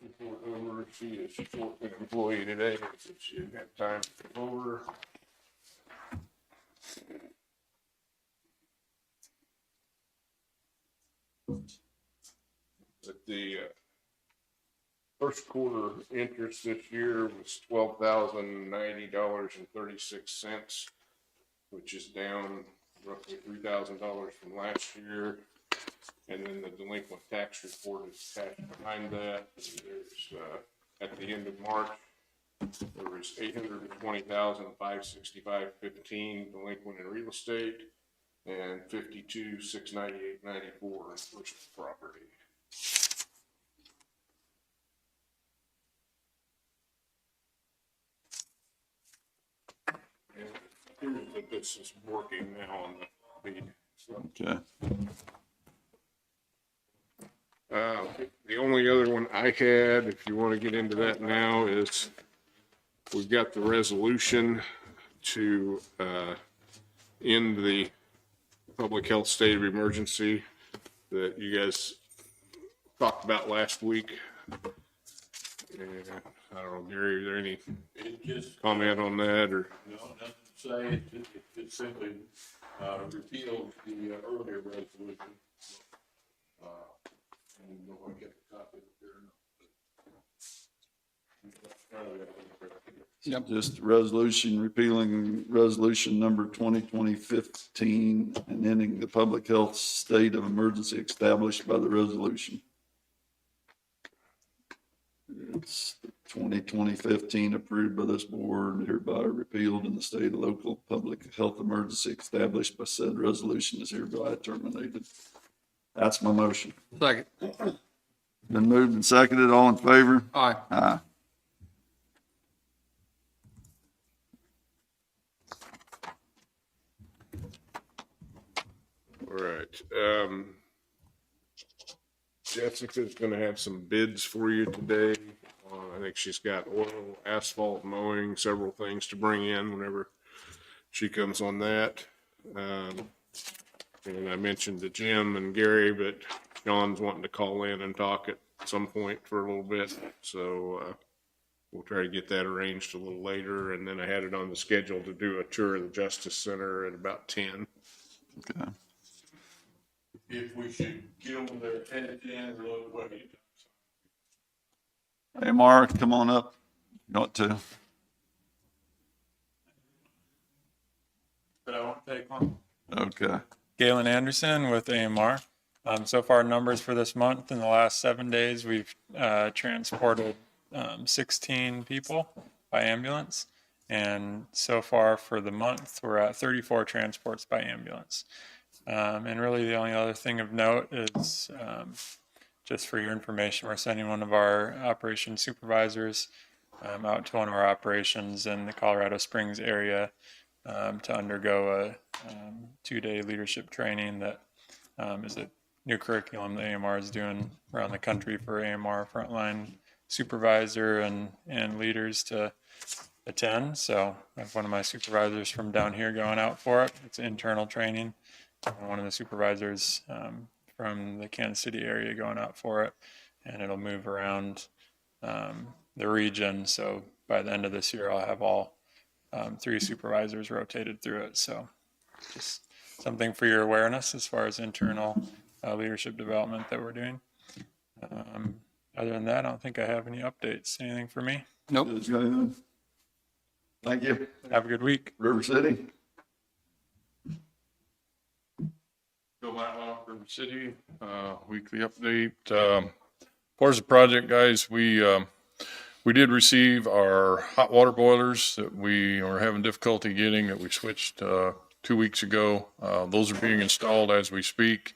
report over. She is short an employee today, so she didn't have time to come over. But the first quarter interest this year was $12,090.36, which is down roughly $3,000 from last year. And then the delinquent tax report is attached behind that. There's at the end of March, there was $820,565.15 delinquent in real estate and $52,698.94 in personal property. And it appears that this is working now on the feed. So. Okay. The only other one I had, if you want to get into that now, is we've got the resolution to end the public health state of emergency that you guys talked about last week. And I don't know, Gary, is there any comment on that or? No, nothing to say. It simply repeals the earlier resolution. And you don't want to get the copy of it there. Yep. Just resolution repealing resolution number 2020-15 and ending the public health state of emergency established by the resolution. It's 2020-15 approved by this board, hereby repealed, and the state of local public health emergency established by said resolution is hereby terminated. That's my motion. Second. Been moved and seconded. All in favor? Aye. Aye. All right. Jessica's going to have some bids for you today. I think she's got oil, asphalt, mowing, several things to bring in whenever she comes on that. And I mentioned to Jim and Gary, but John's wanting to call in and talk at some point for a little bit. So we'll try to get that arranged a little later. And then I had it on the schedule to do a tour of the Justice Center at about 10. Okay. If we should give them their attention, look what you do. Hey, Mark, come on up. You want to? But I won't take one. Okay. Galen Anderson with AMR. So far, numbers for this month, in the last 7 days, we've transported 16 people by ambulance. And so far for the month, we're at 34 transports by ambulance. And really the only other thing of note is just for your information, we're sending one of our operations supervisors out to one of our operations in the Colorado Springs area to undergo a 2-day leadership training that is a new curriculum that AMR is doing around the country for AMR frontline supervisor and leaders to attend. So I have one of my supervisors from down here going out for it. It's internal training. And one of the supervisors from the Kansas City area going out for it, and it'll move around the region. So by the end of this year, I'll have all 3 supervisors rotated through it. So just something for your awareness as far as internal leadership development that we're doing. Other than that, I don't think I have any updates. Anything for me? Nope. Thank you. Have a good week. River City. Bill Matlock, River City, weekly update. As far as the project, guys, we did receive our hot water boilers that we were having difficulty getting, that we switched 2 weeks ago. Those are being installed as we speak.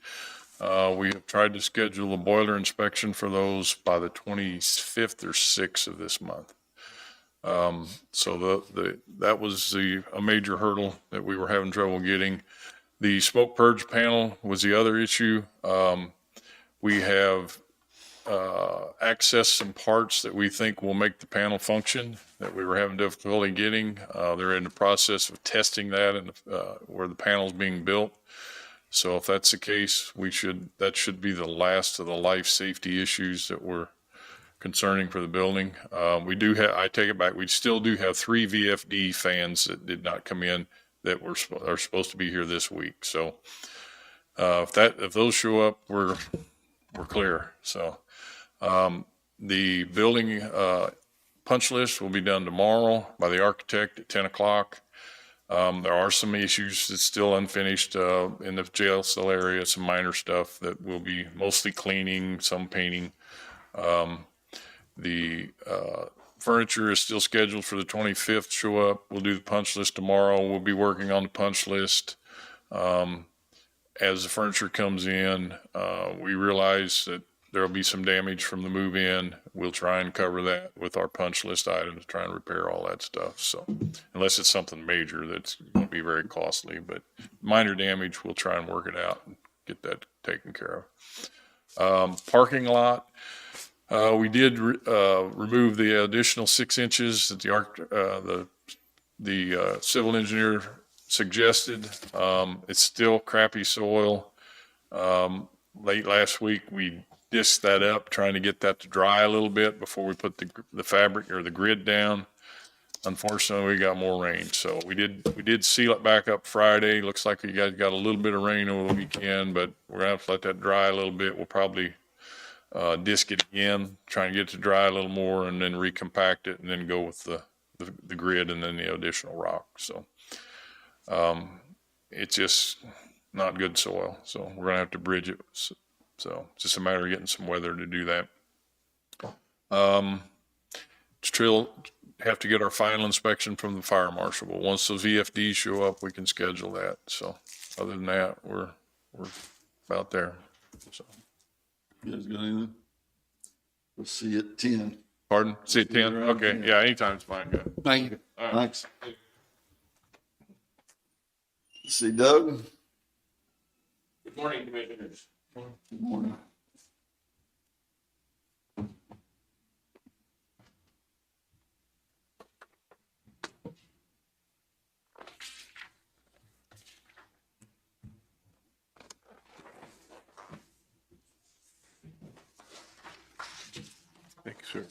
We have tried to schedule a boiler inspection for those by the 25th or 6th of this month. So that was a major hurdle that we were having trouble getting. The smoke purge panel was the other issue. We have accessed some parts that we think will make the panel function that we were having difficulty getting. They're in the process of testing that and where the panel is being built. So if that's the case, that should be the last of the life safety issues that we're concerning for the building. We do have, I take it back, we still do have 3 VFD fans that did not come in that are supposed to be here this week. So if those show up, we're clear. So the building punch list will be done tomorrow by the architect at 10 o'clock. There are some issues that's still unfinished in the jail cell area, some minor stuff that will be mostly cleaning, some painting. The furniture is still scheduled for the 25th to show up. We'll do the punch list tomorrow. We'll be working on the punch list. As the furniture comes in, we realize that there'll be some damage from the move-in. We'll try and cover that with our punch list items, try and repair all that stuff. So unless it's something major that's going to be very costly, but minor damage, we'll try and work it out and get that taken care of. Parking lot, we did remove the additional 6 inches that the civil engineer suggested. It's still crappy soil. Late last week, we disc that up, trying to get that to dry a little bit before we put the fabric or the grid down. Unfortunately, we got more rain, so we did seal it back up Friday. Looks like you guys got a little bit of rain over the weekend, but we're gonna have to let that dry a little bit. We'll probably disc it again, try and get it to dry a little more, and then recompact it, and then go with the grid and then the additional rock. So it's just not good soil, so we're gonna have to bridge it. So it's just a matter of getting some weather to do that. Still have to get our final inspection from the fire marshal, but once those VFDs show up, we can schedule that. So other than that, we're about there. So. You guys got anything? We'll see you at 10. Pardon? See, 10? Okay, yeah, anytime's fine, good. Thank you. All right. Thanks. See Doug? Good morning, Commissioners. Good morning. Thank you, sir.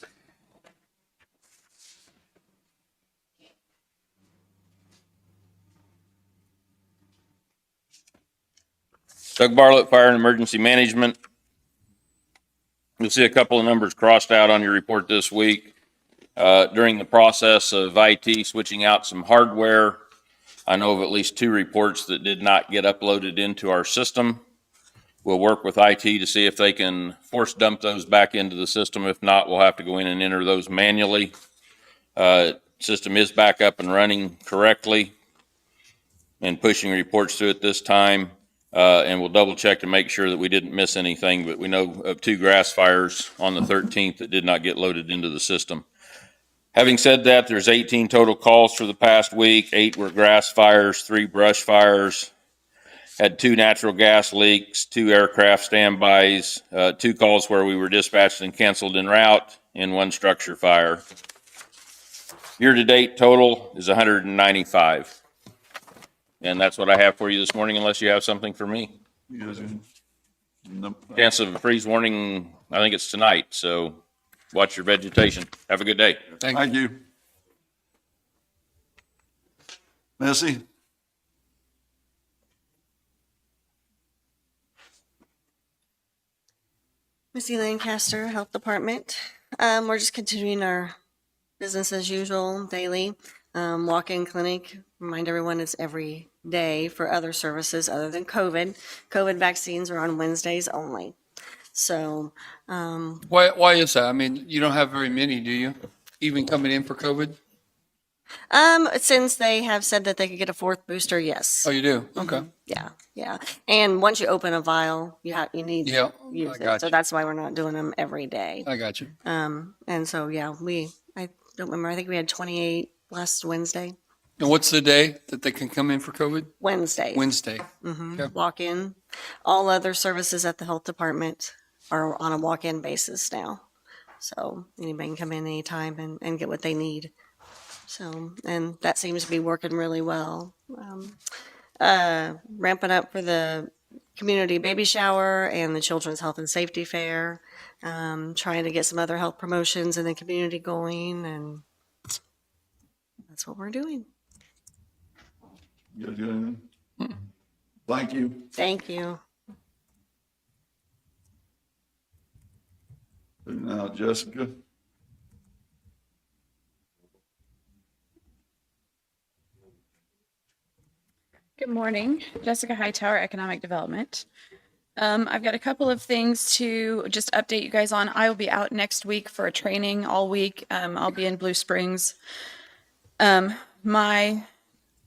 Doug Bartlett, Fire and Emergency Management. You'll see a couple of numbers crossed out on your report this week. During the process of IT switching out some hardware, I know of at least 2 reports that did not get uploaded into our system. We'll work with IT to see if they can force dump those back into the system. If not, we'll have to go in and enter those manually. System is back up and running correctly and pushing reports through at this time. And we'll double check to make sure that we didn't miss anything, but we know of 2 grass fires on the 13th that did not get loaded into the system. Having said that, there's 18 total calls for the past week. 8 were grass fires, 3 brush fires, had 2 natural gas leaks, 2 aircraft standbys, 2 calls where we were dispatched and canceled en route, and 1 structure fire. Year-to-date total is 195. And that's what I have for you this morning, unless you have something for me. You guys in? Nope. Chance of a freeze warning, I think it's tonight, so watch your vegetation. Have a good day. Thank you. Missy? Missy Lancaster, Health Department. We're just continuing our business as usual, daily. Walk-in clinic. Remind everyone it's every day for other services other than COVID. COVID vaccines are on Wednesdays only. So, Why is that? I mean, you don't have very many, do you? Even coming in for COVID? since they have said that they could get a 4th booster, yes. Oh, you do? Okay. Yeah. And once you open a vial, you need Yeah, to use I it. got So you. that's why we're not doing them every day. I got you. And so, yeah, I don't remember. I think we had 28 last Wednesday. And what's the day that they can come in for COVID? Wednesday. Wednesday. Okay. Walk in. All other services at the health department are on a walk-in basis now. So anybody can come in anytime and get what they need. So, and that seems to be working really well. Ramping up for the community baby shower and the Children's Health and Safety Fair. Trying to get some other health promotions in the community going, and that's what we're doing. You guys got anything? Thank you. Thank you. Now, Jessica. Good morning, Jessica Hightower, Economic Development. I've got a couple of things to just update you guys on. I will be out next week for a training all week. I'll be in Blue Springs. My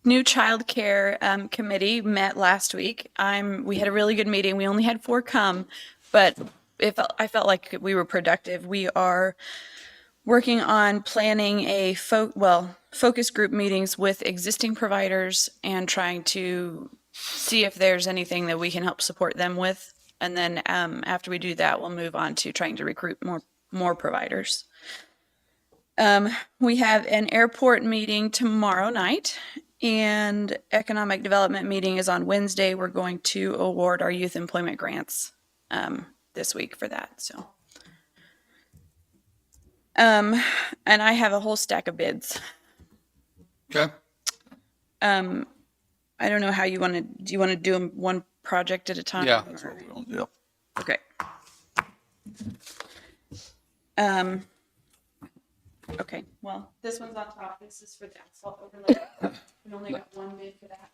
new child care committee met last week. We had a really good meeting. We only had 4 come, but I felt like we were productive. We are working on planning focus group meetings with existing providers and trying to see if there's anything that we can help support them with. And then after we do that, we'll move on to trying to recruit more providers. We have an airport meeting tomorrow night, and economic development meeting is on Wednesday. We're going to award our youth employment grants this week for that. So, and I have a whole stack of bids. Okay. I don't know how you want to. Do you want to do them one project at a time? Yeah. or- Yep. Okay. Okay, well, this one's on top. This is for the asphalt overlay. We only got 1 bid for that.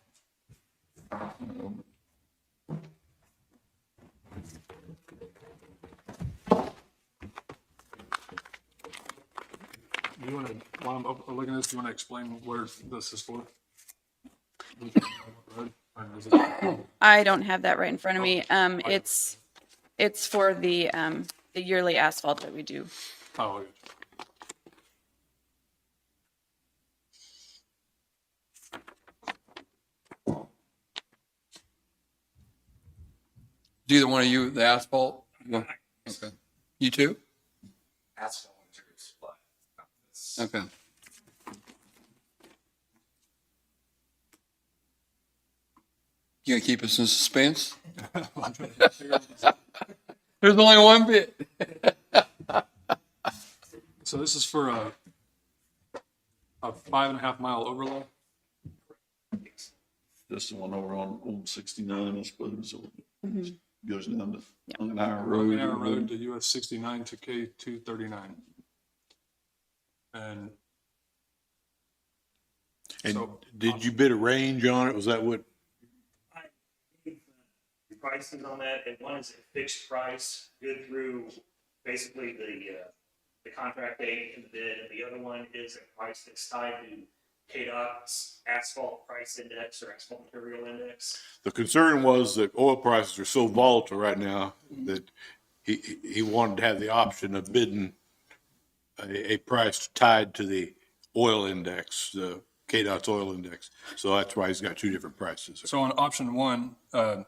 You want to, while I'm looking at this, do you want to explain where this is for? I don't have that right in front of me. It's for the yearly asphalt that we do. Oh, okay. Do either one of you the asphalt? No. Okay. You too? Asphalt materials supply. Okay. You gonna keep us in suspense? There's only one bit. So this is for a 5.5 mile overlay. This the one over on Old 69, I suppose. Goes down to Untitled Road. Narrow Road to US 69 to K 239. And so, did you bid a range on it? Was that what? I gave the prices on that, and one is a fixed price, good through basically the contract date and the bid, and the other one is a price that's tied to KDOT's asphalt price index or asphalt material index. The concern was that oil prices are so volatile right now that he wanted to have the option of bidding a price tied to the oil index, the KDOT's oil index. So that's why he's got 2 different prices. so on option 1,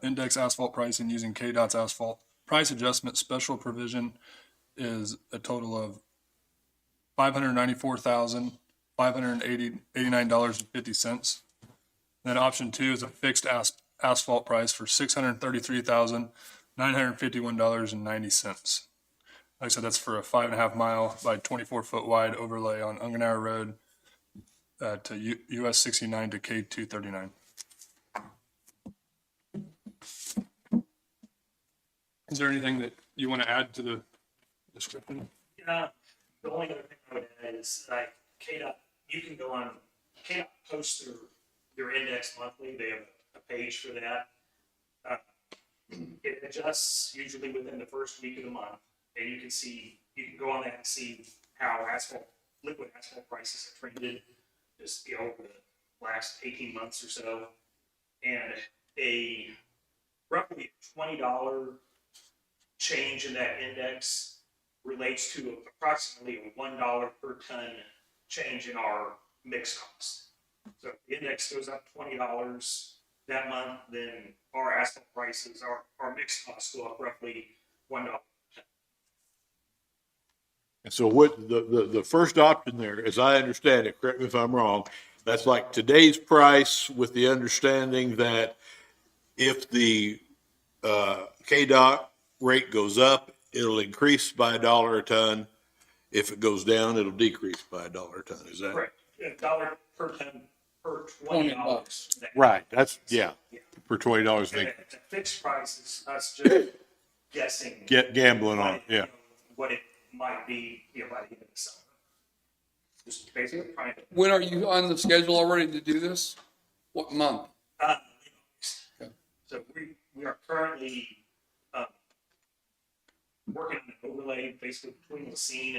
index asphalt pricing using KDOT's asphalt price adjustment special provision is a total of $594,589.50. Then option 2 is a fixed asphalt price for $633,951.90. Like I said, that's for a 5.5 mile by 24 foot wide overlay on Unganara Road to US 69 to K 239. Is there anything that you want to add to the description? The only other thing I would add is like KDOT, you can go on, KDOT posts their index monthly. They have a page for that. It adjusts usually within the first week of the month, and you can go on that and see how liquid asphalt prices have trended just over the last 18 months or so. And a roughly $20 change in that index relates to approximately a $1 per ton change in our mix cost. So if the index goes up $20 that month, then our asphalt prices, our mix costs go up roughly $1. And so what the first option there, as I understand it, correct me if I'm wrong, that's like today's price with the understanding that if the KDOT rate goes up, it'll increase by $1 a ton. If it goes down, it'll decrease by $1 a ton. Is that? Correct. $1 per ton per $20. Right, that's, yeah, for $20. And the fixed price is us just guessing. Gambling on, what it, yeah. What it might be, by the end of the summer. Just basically trying to. When are you on the schedule already to do this? What month? So we are currently, working on an overlay basically between the scene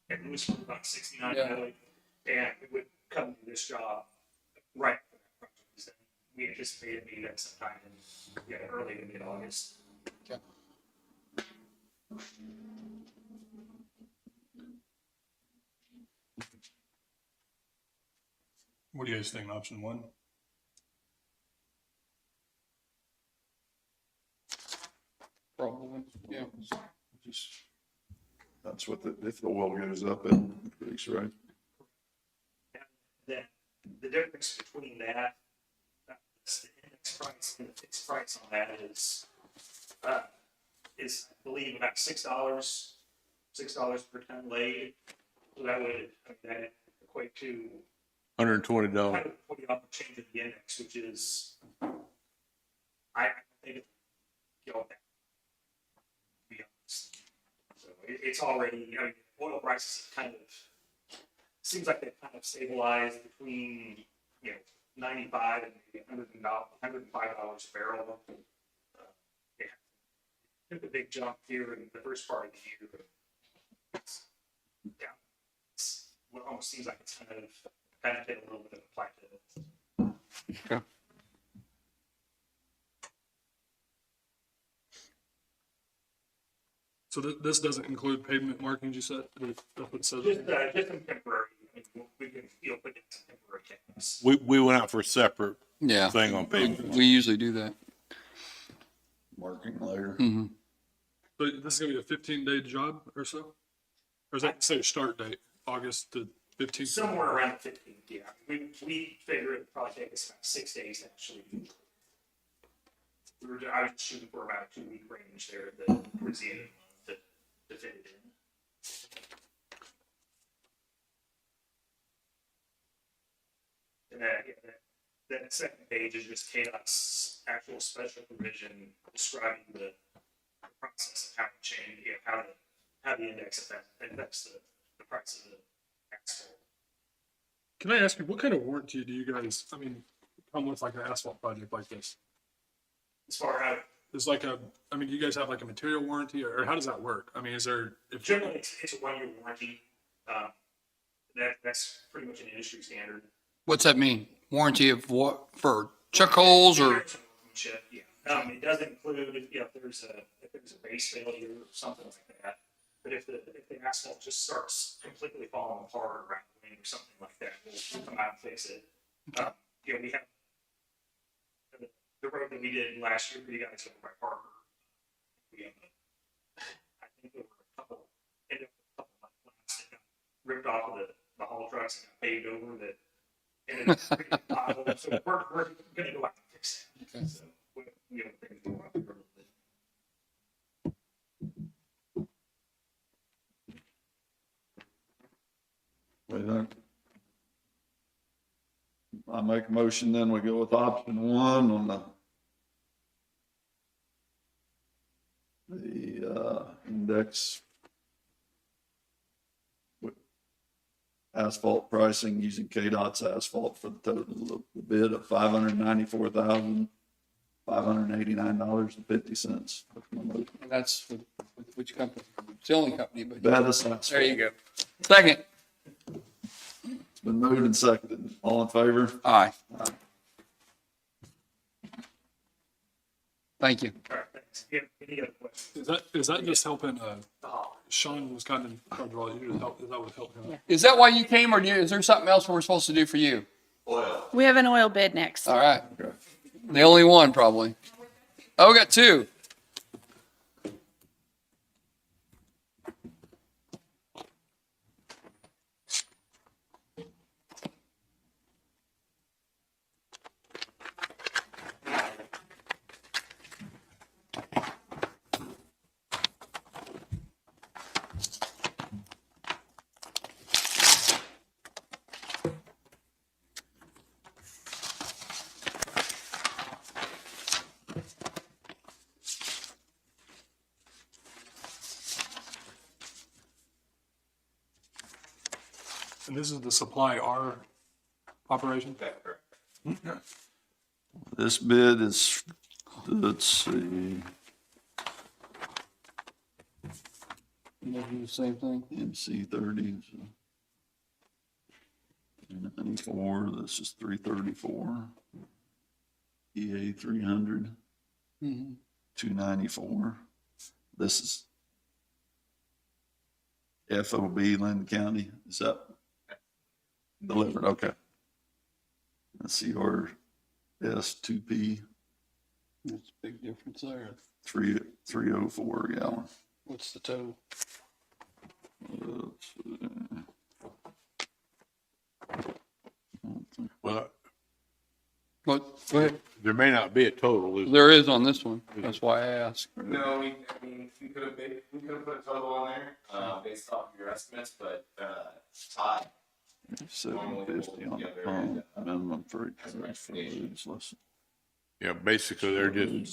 and Lewisburg on 69 Yeah. Valley. And we would come to this job right after that project is done. We anticipate it being done sometime in, early to mid-August. Okay. What do you guys think, option one? Probably, yeah. Just, that's what if the oil goes up, it'll increase, right? Then the difference between that, the index price and the fixed price on that is I believe about $6 per ton laid. So that would, that equate to $120. kind of what you change in the index, which is, I think it's killed that. To be honest. So it's already, oil prices have kind of, seems like they've kind of stabilized between, 95 and maybe $105 a barrel. It took a big jump here in the first part of the year, but it's down. It almost seems like it's kind of hit a little bit of a plateau. Okay. So this doesn't include pavement markings, you said? That's what it says. Just some temporary, we can, put in some temporary caps. We went out for a separate Yeah. thing on paper. We usually do that. Marking later. Mm-hmm. So this is gonna be a 15-day job or so? Or is that say start date, August to 15th? Somewhere around the 15th, yeah. We figure it'd probably take us about 6 days to actually. I was shooting for about a 2-week range there towards the end of the month to fit it in. And that second page is just KDOT's actual special provision describing the process of how to change, how the index affects the price of the asphalt. Can I ask you, what kind of warranty do you guys, come with like an asphalt project like this? As far as Is like do you guys have like a material warranty or how does that work? Is there, if generally it's a 1-year warranty, that's pretty much an industry standard. What's that mean? Warranty of what, for chuck holes or? Yeah, it doesn't include, if there's a base failure or something like that. But if the asphalt just starts completely falling apart or rattling or something like that, we'll come out and fix it. We have the road that we did last year for you guys over by Parker. We have, I think there were a couple plants that got ripped off of the haul trucks and got paved over that ended up creating a pothole. So we're gonna go out and fix it. Okay. So things go up a little bit. What do you think? I make a motion, then we go with option one on the index with asphalt pricing using KDOT's asphalt for the total of the bid of $594,589.50. That's with which company? It's the only company, but. That is asphalt. There you go. Second. It's been moved and seconded. All in favor? Aye. Thank you. All right, thanks. Any other questions? is that just helping, Sean was kind of in charge of all you to help, is that would help him? Is that why you came or is there something else we're supposed to do for you? We have an oil bid next. All right. The only one probably. Oh, we got two. And this is the Supply R operation? This bid is, let's see, The same thing. MC 30. 94, this is 334. EA 300, Mhm. 294. This is FOB Lynn County, is that delivered? Okay. Let's see, our S2P, That's a big difference there. 304 a gallon. What's the total? Let's see. Well, What, go ahead. there may not be a total. is there? There is on this one. That's why I asked. No, I mean, we could have put a total on there, based off of your estimates, but, Todd, 750 on the pump, minimum for loads, less Yeah, basically they're just, than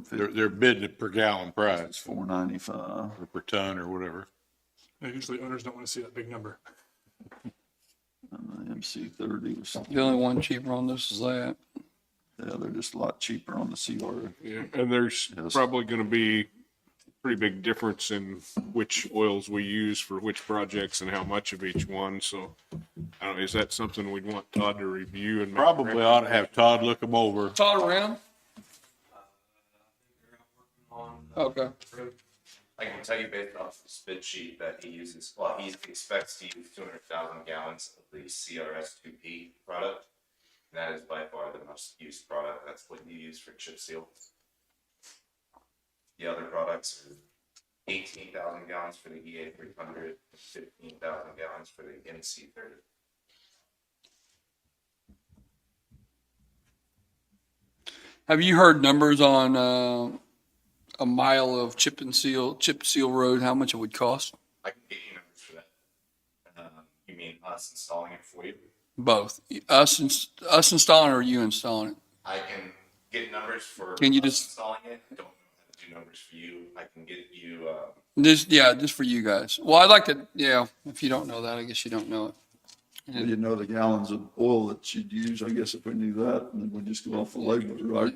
750, they're bidding it per gallon it's price 495. or per ton or whatever. Usually owners don't want to see that big number. And the MC 30 was, The only one cheaper on this is that. yeah, they're just a lot cheaper on the CR. Yeah, and there's Yes. probably gonna be pretty big difference in which oils we use for which projects and how much of each one, so. I don't know, is that something we'd want Todd to review and? make a Probably ought to have Todd look them over. Todd around? Okay. I can tell you based off the bid sheet that he uses, well, he expects to use 200,000 gallons of the CRS2P product. And that is by far the most used product. That's what you use for chip seal. The other products are 18,000 gallons for the EA300, 15,000 gallons for the NC30. Have you heard numbers on, a mile of chip seal road, how much it would cost? I can get you numbers for that. You mean us installing it for you? Both. Us installing it or you installing it? I can get numbers for Can you us just- installing it. I don't know how to do numbers for you. I can get you, Just for you guys. Well, I'd like to, yeah, if you don't know that, I guess you don't know it. Well, you know the gallons of oil that you'd use, I guess if we knew that, then we'd just go off the label, right?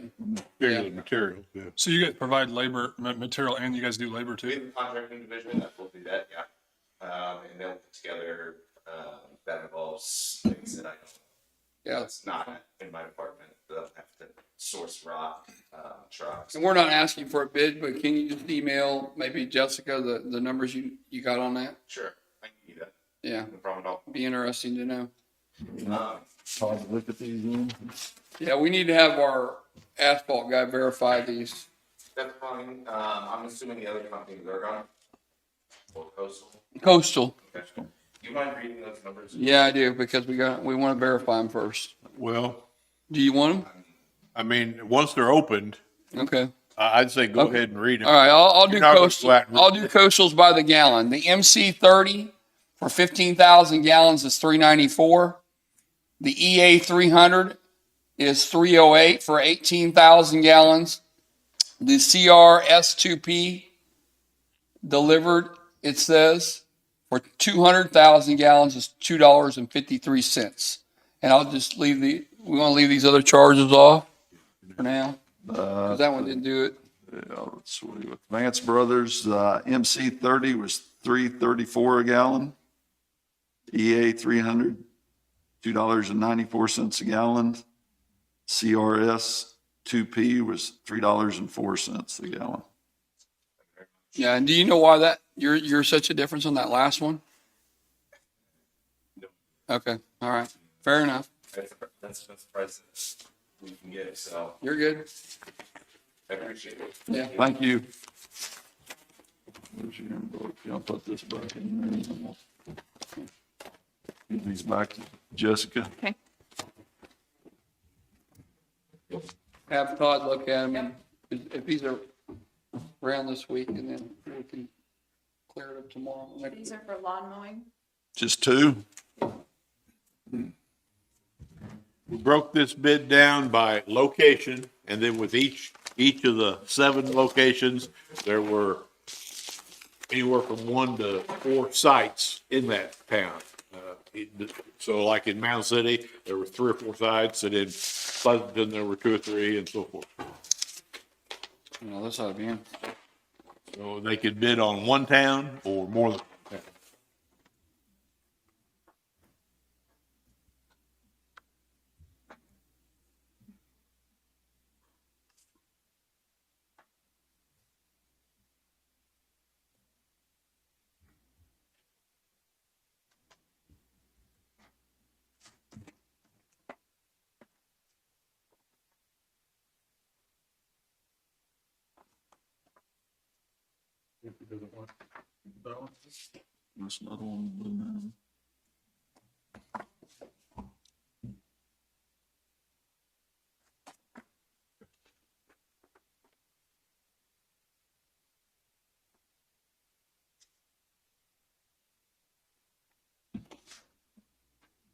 Figure the material, yeah. So you guys provide labor, material, and you guys do labor we too? have a contracting division that will do that, yeah. And they'll put together, that involves things that I don't, Yeah. that's not in my department. They'll have to source rock, trucks. And we're not asking for a bid, but can you just email maybe Jessica the numbers you got on that? Sure, I can do that, Yeah, no problem at all. be interesting to know. Todd, look at these in. Yeah, we need to have our asphalt guy verify these. That's fine, I'm assuming the other companies are gone. Or Coastal. Coastal. Okay. Do you mind reading those numbers? Yeah, I do, because we want to verify them first. Well, Do you want I mean, once they're opened, them? Okay. I'd say go Okay. ahead and read them. All right, I'll do You're not gonna coastal. go out and- I'll do coastals by the gallon. The MC 30 for 15,000 gallons is $3.94. The EA 300 is $3.08 for 18,000 gallons. The CRS 2P delivered, it says, for 200,000 gallons is $2.53. And I'll just we want to leave these other charges off for now, because that one didn't do it. Yeah, let's see, with Vance Brothers, MC 30 was 334 a gallon. EA 300, $2.94 a gallon. CRS 2P was $3.04 a gallon. Yeah, and do you know why you're such a difference on that last one? Okay, all right, fair enough. That's the price that we can get, so You're good. I appreciate it. Yeah. Thank you. Where's your invoice? I'll put this back in there. and we'll Give these back to Jessica. Okay. Have Todd look at them, and if these are around this week, and then we can clear it up tomorrow. These are for lawn mowing. Just two? We broke this bid down by location, and then with each of the 7 locations, there were anywhere from 1 to 4 sites in that town. So like in Mound City, there were 3 or 4 sites, and in Pleasanton, there were 2 or 3, and so forth. No, that's how it be. So they could bid on one town or more than one town. That's not on Blue Mountain.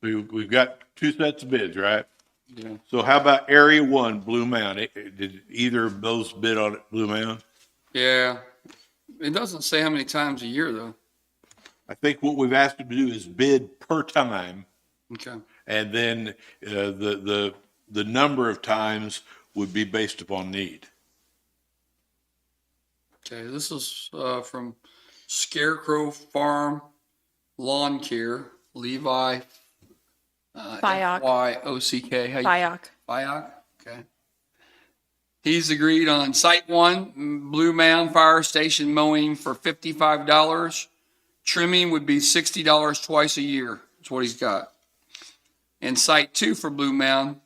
We've got 2 sets of bids, right? Yeah. So how about Area 1, Blue Mound? Did either of those bid on Blue Mound? Yeah. It doesn't say how many times a year though. I think what we've asked them to do is bid per time, Okay. and then the number of times would be based upon need. Okay. This is from Scarecrow Farm Lawn Care, Levi. Fyock. Fyock. How you- Fyock. Fyock. Okay. He's agreed on Site 1, Blue Mound Fire Station mowing for $55. Trimming would be $60 twice a year. That's what he's got. And Site 2 for Blue Mound,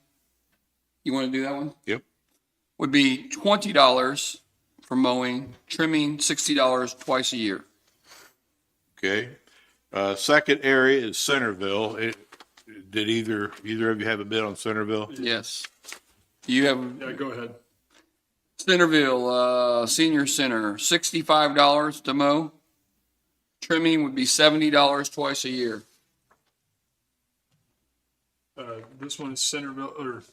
you want to do that one? Yep. Would be $20 for mowing, trimming $60 twice a year. Okay. Second area is Centerville. Did either of you have a bid on Centerville? Yes. You have Yeah, go ahead. Centerville Senior Center, $65 to mow. Trimming would be $70 twice a year. This one is Centerville, or,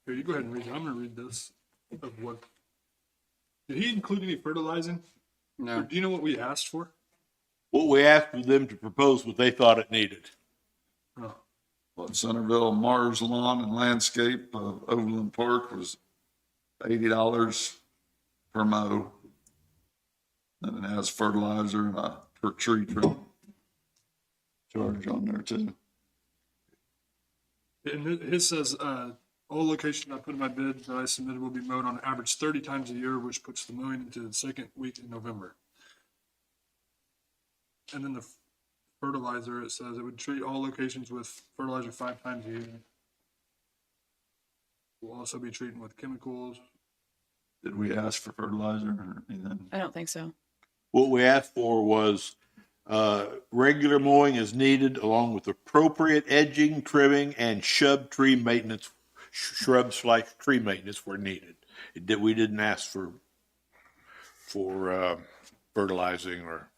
here, you go ahead and read it. I'm gonna read this of what. Did he include any fertilizing? Or No. do you know what we asked for? What we asked for them to propose what they thought it needed. Oh, Well, Centerville Mars Lawn and Landscape of Overland Park was $80 per mow. And it has fertilizer and a per tree trim charge on there too. and his says, all locations I put in my bid that I submitted will be mowed on average 30 times a year, which puts the mowing into the second week in November. And then the fertilizer, it says it would treat all locations with fertilizer 5 times a year. We'll also be treating with chemicals. Did we ask for fertilizer or anything? I don't think so. What we asked for was regular mowing is needed along with appropriate edging, trimming, and shrub/tree maintenance where needed. We didn't ask for fertilizing or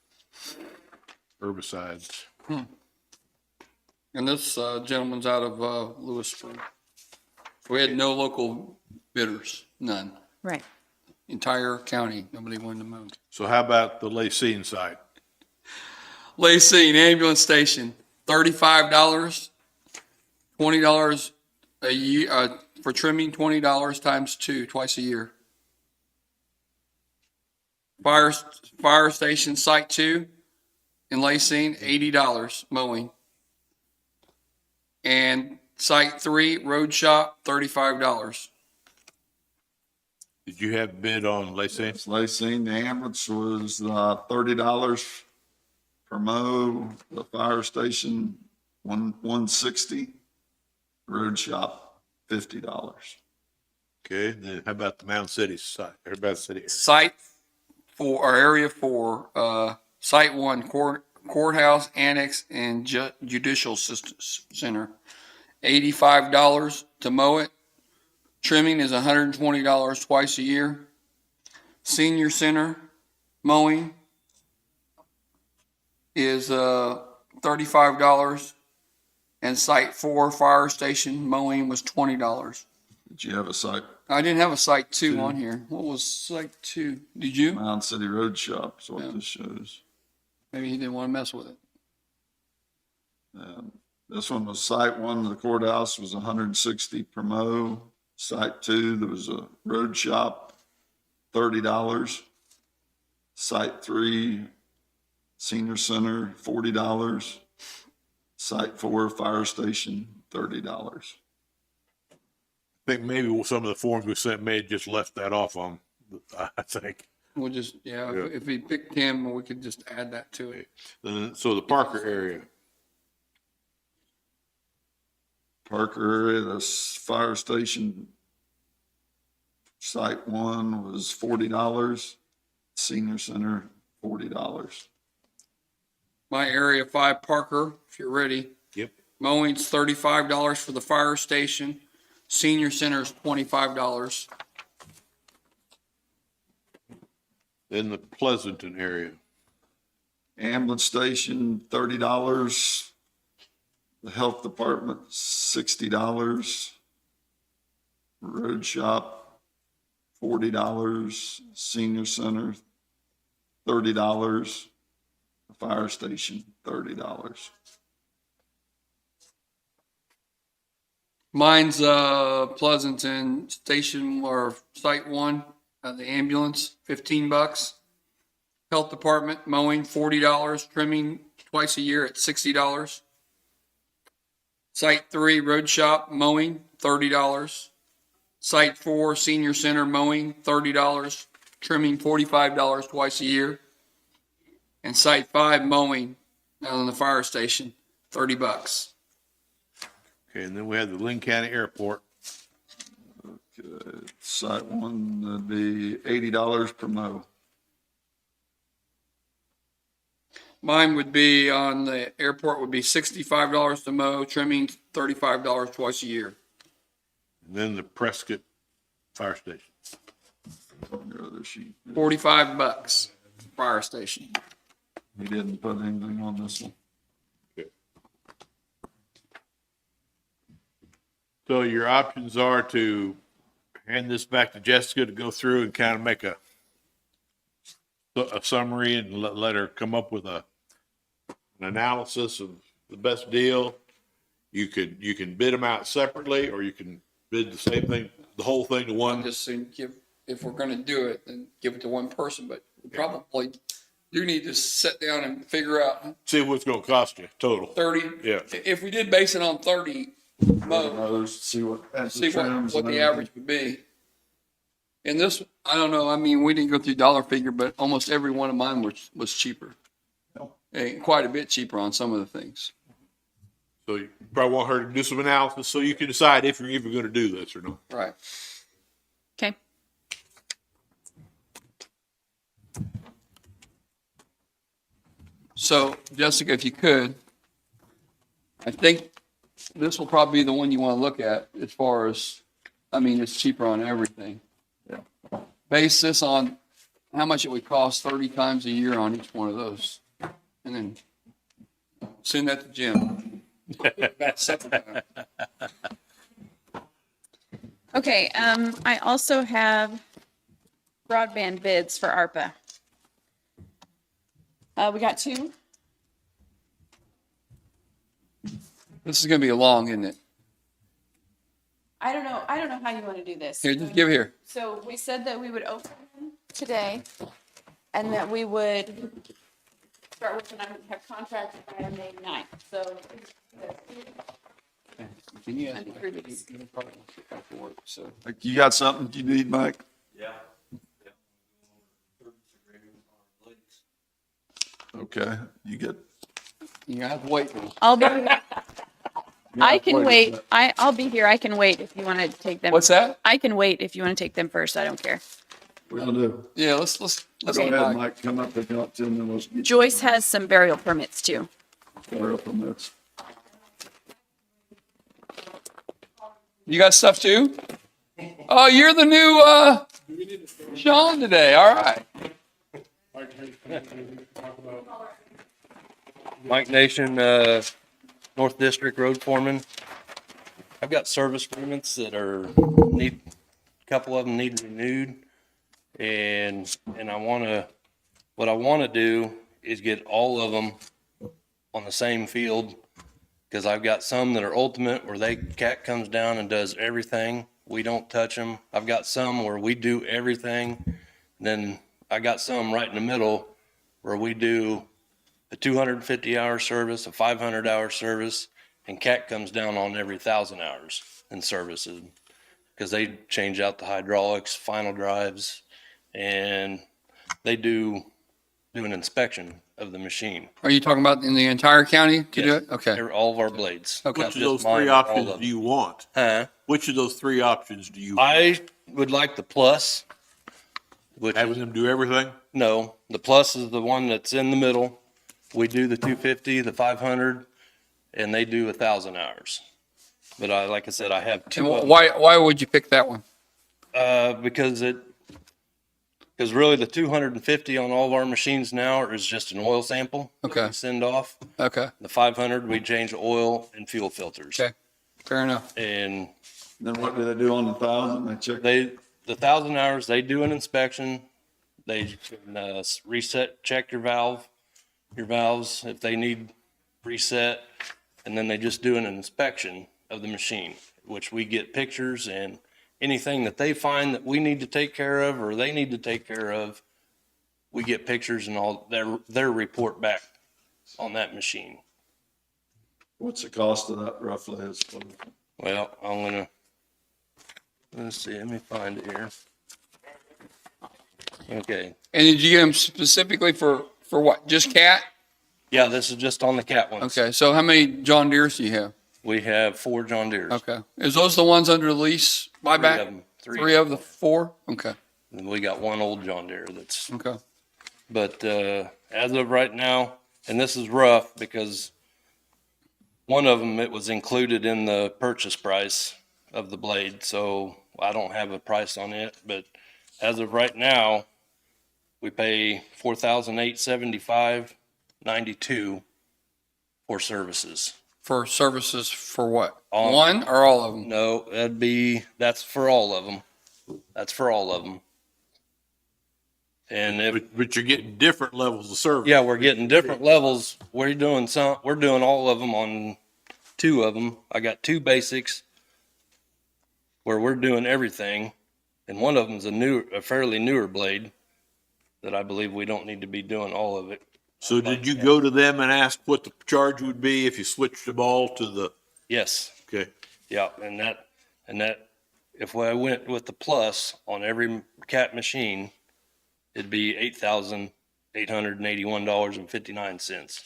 herbicides. And this gentleman's out of Lewisburg. We had no local bidders, none. Right. Entire county, nobody wanted to mow. So how about the Lacine site? Lacine Ambulance Station, $35, $20 a year, for trimming, $20 times 2, twice a year. Fire Station Site 2 in Lacine, $80 mowing. And Site 3, Road Shop, $35. Did you have a bid on Lacine? Lacine, the ambulance was $30 per mow. The fire station, $160. Road shop, $50. Okay, then how about the Mound City site? Or about the city area? Site 4, or Area 4, Site 1, Courthouse, Annex, and Judicial Center, $85 to mow it. Trimming is $120 twice a year. Senior Center mowing is $35. And Site 4 Fire Station mowing was $20. Did you have a site? I didn't have a Site 2 on here. What was Site 2? Did you? Mound City Road Shop is what this shows. Maybe he didn't want to mess with it. This one was site one, the courthouse was 160 per mo. Site two, there was a road shop, $30. Site three, senior center, $40. Site four, fire station, $30. I think maybe some of the forms we sent may have just left that off on, I think. We'll just, Yeah. if we picked him, we could just add that to it. Then, so the Parker area, Parker area, the fire station, site one was $40. Senior center, $40. My area 5 Parker, if you're ready. yep. Mowing's $35 for the fire station. Senior center's $25. Then the Pleasanton area, Ambulance station, $30. The health department, $60. Road shop, $40. Senior center, $30. The fire station, $30. Mine's Pleasanton Station or Site 1, the ambulance, $15. Health Department mowing, $40. Trimming twice a year at $60. Site 3 Road Shop mowing, $30. Site 4 Senior Center mowing, $30. Trimming $45 twice a year. And Site 5 mowing out on the fire station, $30. okay, and then we have the Lynn County Airport, Okay, site one would be $80 per mow. Mine would be on the airport would be $65 to mow, trimming $35 twice a year. and then the Prescott Fire Station. Your other sheet. $45 fire station. He didn't put anything on this one. So your options are to hand this back to Jessica to go through and kind of make a summary and let her come up with an analysis of the best deal. You can bid them out separately, or you can bid the same thing, the whole thing to one. Just to give, if we're going to do it, then give it to one person, but we probably do need to sit down and figure out See what's gonna cost you total. 30. Yeah. If we did base it on 30 mow, Others, see what. see what the average would be. And this, I don't know, I mean, we didn't go through dollar figure, but almost every one of mine was cheaper. And quite a bit cheaper on some of the things. So you probably want her to do some analysis so you can decide if you're even gonna do this or not. Right. Okay. So Jessica, if you could, I think this will probably be the one you want to look at as far as, I mean, it's cheaper on everything. Yeah. Base this on how much it would cost 30 times a year on each one of those. And then send that to Jim. That's separate time. Okay, I also have broadband bids for ARPA. We got 2. This is going to be long, isn't it? I don't know how you want to do this. Here, just give here. So we said that we would open them today and that we would start working on, have contracts by May 9th. So Can you Under previous. So You got something you need, Mike? Yeah. Okay, you get. you have to wait. I'll be, I Yeah, can wait a wait. sec. I'll be here. I can wait if you want to take them. What's that? I can wait if you want to take them first. I don't care. We're gonna do. Yeah, let's Go get ahead, Mike. Mike, come up if you want to, and then let's get Joyce has some burial permits too. started up on this. You got stuff too? Oh, you're the new Sean today. All right. Mike Nation, North District Road Foreman. I've got service agreements that are a couple of them need renewed. And what I want to do is get all of them on the same field Because I've got some that are ultimate where cat comes down and does everything. We don't touch them. I've got some where we do everything. Then I got some right in the middle where we do a 250-hour service, a 500-hour service, and cat comes down on every 1,000 hours in services because they change out the hydraulics, final drives, and they do an inspection of the machine. Are you talking about in the entire county to do Yes. it? Okay. All of our blades. Okay. Which of Just those mine, three all options of do you want? Huh? Which of those three options do you? I would like the plus, which Having them do everything? no, the plus is the one that's in the middle. We do the 250, the 500, and they do 1,000 hours. But like I said, I have And two. why would you pick that one? Because really the 250 on all of our machines now is just an oil sample. that Okay. we send off. Okay. The 500, we change the oil and fuel filters. Okay. Fair enough. And Then what do they do on the 1,000? They check. the 1,000 hours, they do an inspection. They can check your valves if they need reset. And then they just do an inspection of the machine, which we get pictures and anything that they find that we need to take care of or they need to take care of, we get pictures and all their report back on that machine. What's the cost of that roughly? Well, let's see, let me find it here. Okay. And did you get them specifically for what? Just cat? Yeah, this is just on the cat ones. Okay. So how many John Deeres do you have? We have 4 John Deeres. Okay. Is those the ones under lease buyback? 3 of them. 3 of the 4? Okay. And we got 1 old John Deere that's, Okay. but as of right now, and this is rough because one of them, it was included in the purchase price of the blade. So I don't have a price on it, but as of right now, we pay $4,875.92 for services. For services for what? All- One or all of them? No, that's for all of them. That's for all of them. And But you're getting different levels of service. yeah, we're getting different levels. We're doing all of them on 2 of them. I got 2 basics where we're doing everything. And one of them's a fairly newer blade that I believe we don't need to be doing all of it. So did you go to them and ask what the charge would be if you switched them all to the, Yes. okay? Yeah. And that, if I went with the plus on every cat machine, it'd be $8,881.59.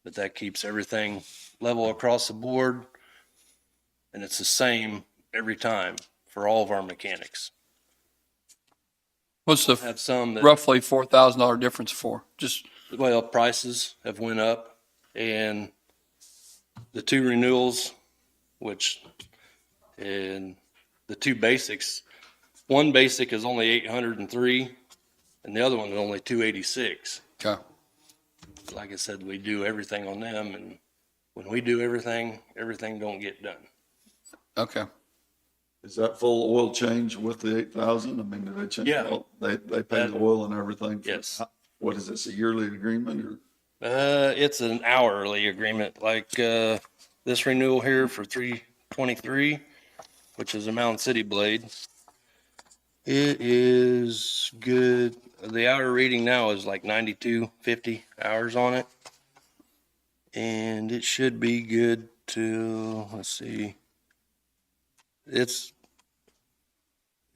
But that keeps everything level across the board. And it's the same every time for all of our mechanics. What's the Have some that, roughly $4,000 difference for? Just well, prices have went up and the 2 renewals, and the 2 basics, one basic is only 803 and the other one is only 286. okay. Like I said, we do everything on them, and when we do everything don't get done. Okay. Is that full oil change with the 8,000? I mean, do they change? Yeah. They pay the oil and everything? Yes. What is this, a yearly agreement or? It's an hourly agreement, like this renewal here for 323, which is a Mound City blade. It is good. The hour reading now is like 9250 hours on it, and it should be good to, let's see, it's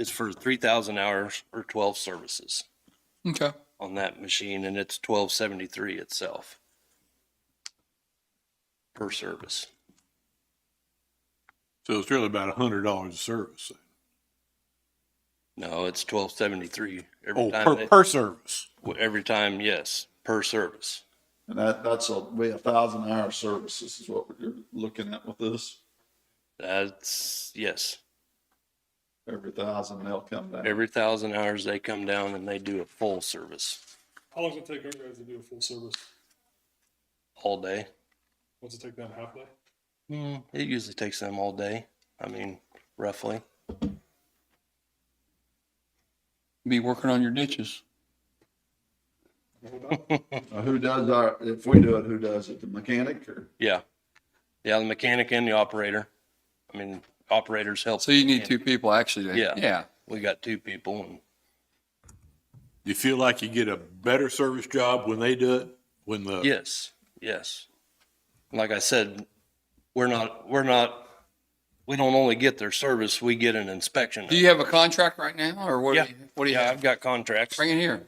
for 3,000 hours or 12 services Okay. on that machine, and it's 1273 itself per service. So it's really about $100 a service. No, it's 1273 every Oh, time. per service. Every time, yes, per service. And that's a 1,000-hour services is what you're looking at with this? That's, yes. Every 1,000 they'll come down. Every 1,000 hours they come down and they do a full service How long does it take our guys to do a full service? all day. What's it take them, half day? It usually takes them all day. I mean, roughly. Be working on your ditches. Who does if we do it, who does it? The mechanic or? Yeah. Yeah, the mechanic and the operator. I mean, operators help. So you need two people actually to, Yeah. yeah. We got two people and You feel like you get a better service job when they do it? When the, yes, yes. Like I said, we don't only get their service, we get an inspection. Do you have a contract right now or what? Yeah. What do you Yeah, have? I've got contracts. Bring it here.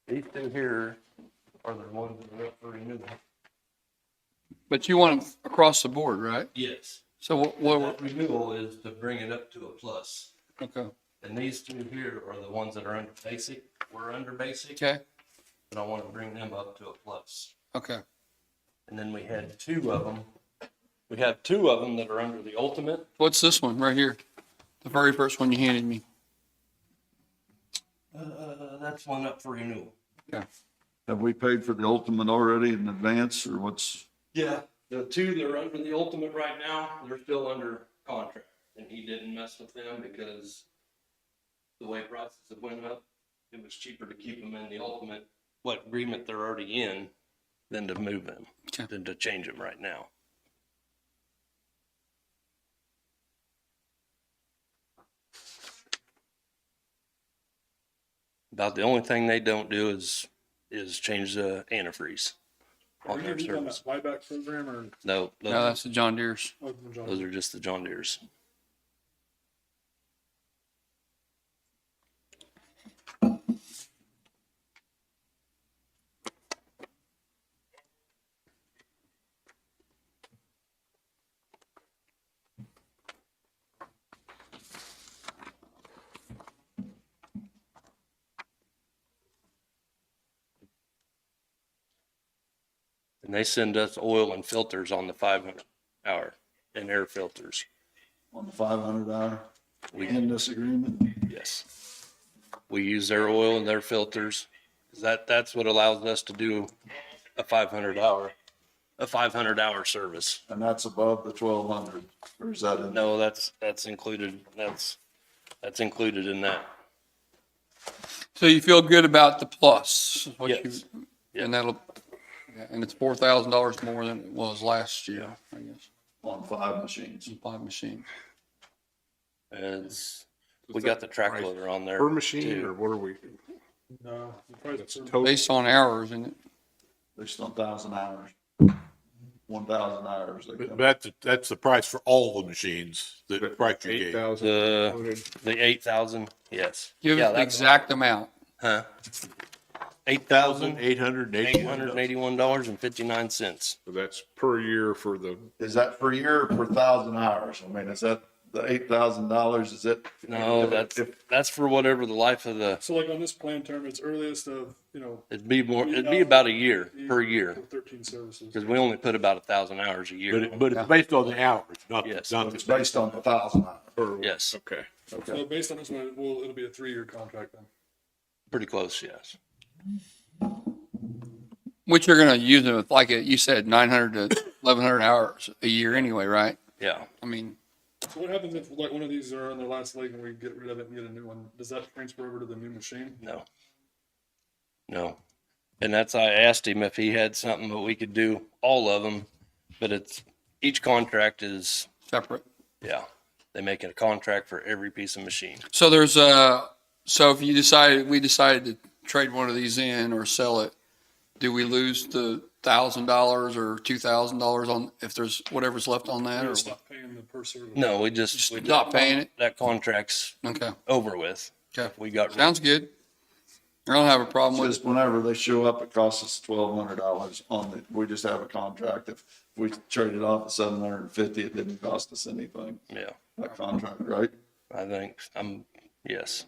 These two here are the ones that are up for renewal. But you want them across the board, right? Yes. So what That renewal is to bring it up to a plus. okay. And these two here are the ones that are under basic. We're under basic. Okay. But I want to bring them up to a plus. Okay. And then we had two of them. We have two of them that are under the ultimate. What's this one right here? The very first one you handed me. That's one up for renewal. Yeah. Have we paid for the ultimate already in advance or what's? Yeah. The two that are under the ultimate right now, they're still under contract. And he didn't mess with them because the way prices have went up, it was cheaper to keep them in the ultimate, what agreement they're already in, than to move them, Okay. than to change them right now. About the only thing they don't do is change the antifreeze on their service. Buyback program or? No, No, that's the John Deere's. those are just the John Deere's. And they send us oil and filters on the 500 hour and air filters. On the 500 hour We, in this agreement? yes. We use their oil and their filters. That's what allows us to do a 500 hour service. And that's above the 1200, or is that in? No, that's included. That's included in that. So you feel good about the plus? is what Yes. you- And that'll, yeah, and it's $4,000 more than it was last year, I guess. On 5 machines. 5 machines. We got the track loader on there. Per machine too. or what are we? No, the price That's is total. Based on hours, isn't it? Based on 1,000 hours. 1,000 hours. they but come. that's the price for all the machines, the price you gave. 8,000 The included. the 8,000. Yes. Give Yeah, us the that's- exact amount. Huh? $8,881 $881.59. So that's per year for the, Is that per year or per 1,000 hours? I mean, is that the $8,000? Is it? No, that's for whatever the life of the. So like on this plan term, it's earliest of, It'd be about a year per year 13 services. because we only put about 1,000 hours a year. But it's based on the hours, not, Yes. not It's the. based on the 1,000 hours. per, Yes, okay. So based on this one, it'll be a 3-year contract then. pretty close. Yes. Which you're gonna use it with, like you said, 900 to 1,100 hours a year anyway, right? Yeah. I mean, So what happens if like one of these are on their last leg and we get rid of it and get a new one? Does that transfer over to the new machine? No. No. And I asked him if he had something that we could do all of them, but each contract is, separate. yeah, they make a contract for every piece of machine. So so if we decided to trade one of these in or sell it, do we lose the $1,000 or $2,000 on, if there's whatever's left on that, or Stop paying the per service. No, we just stop paying it? that contract's Okay, over with. okay. We got Sounds good. I don't have a problem with Just it. whenever they show up, it costs us $1,200 on the, we just have a contract. If we trade it off at $750, it didn't cost us anything. Yeah, That contract, right? I think yes.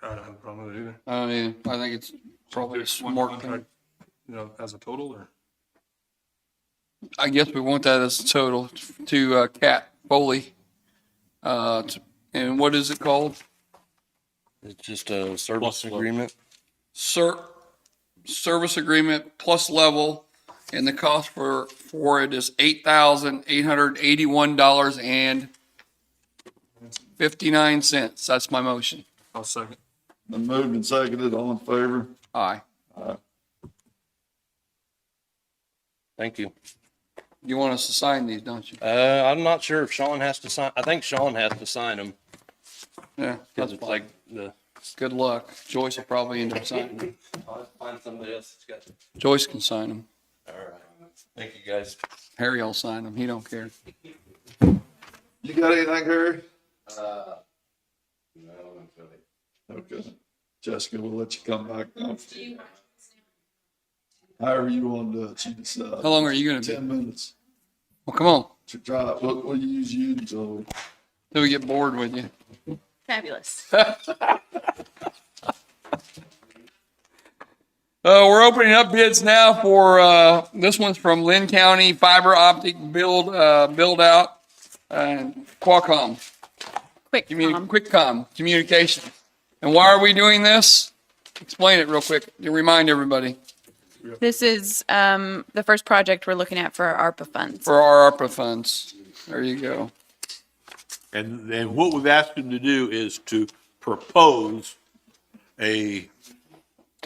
I don't have a problem with it either. I mean, I think it's probably Just one more. contract, as a total or? I guess we want that as a total to Cat Foley. And what is it called? It's just a service agreement. Service agreement plus level, and the cost for it is $8,881.59. That's my motion. I'll second. Been moved and seconded, all in favor? Aye. Thank you. You want us to sign these, don't you? I'm not sure if Sean has to sign, I think Sean has to sign them, Yeah, cause that's it's fine. like the. Good luck. Joyce will probably end up signing them. I'll find somebody else that's got. Joyce can sign them. All right. Thank you, guys. Harry will sign them. He don't care. You got anything, Harry? No, I'm really. Okay. Jessica, we'll let you come back now. However you want to do it, you decide. How long are you gonna be? 10 minutes. Well, come on. To try it. We'll use you until. Till we get bored with you. Fabulous. We're opening up bids now for, this one's from Linn County Fiber Optic Build Out, and Qualcomm. Quickcom Communications. And why are we doing this? Explain it real quick to remind everybody. This is the first project we're looking at for our ARPA funds. For our ARPA funds. There you go. And what we've asked him to do is to propose a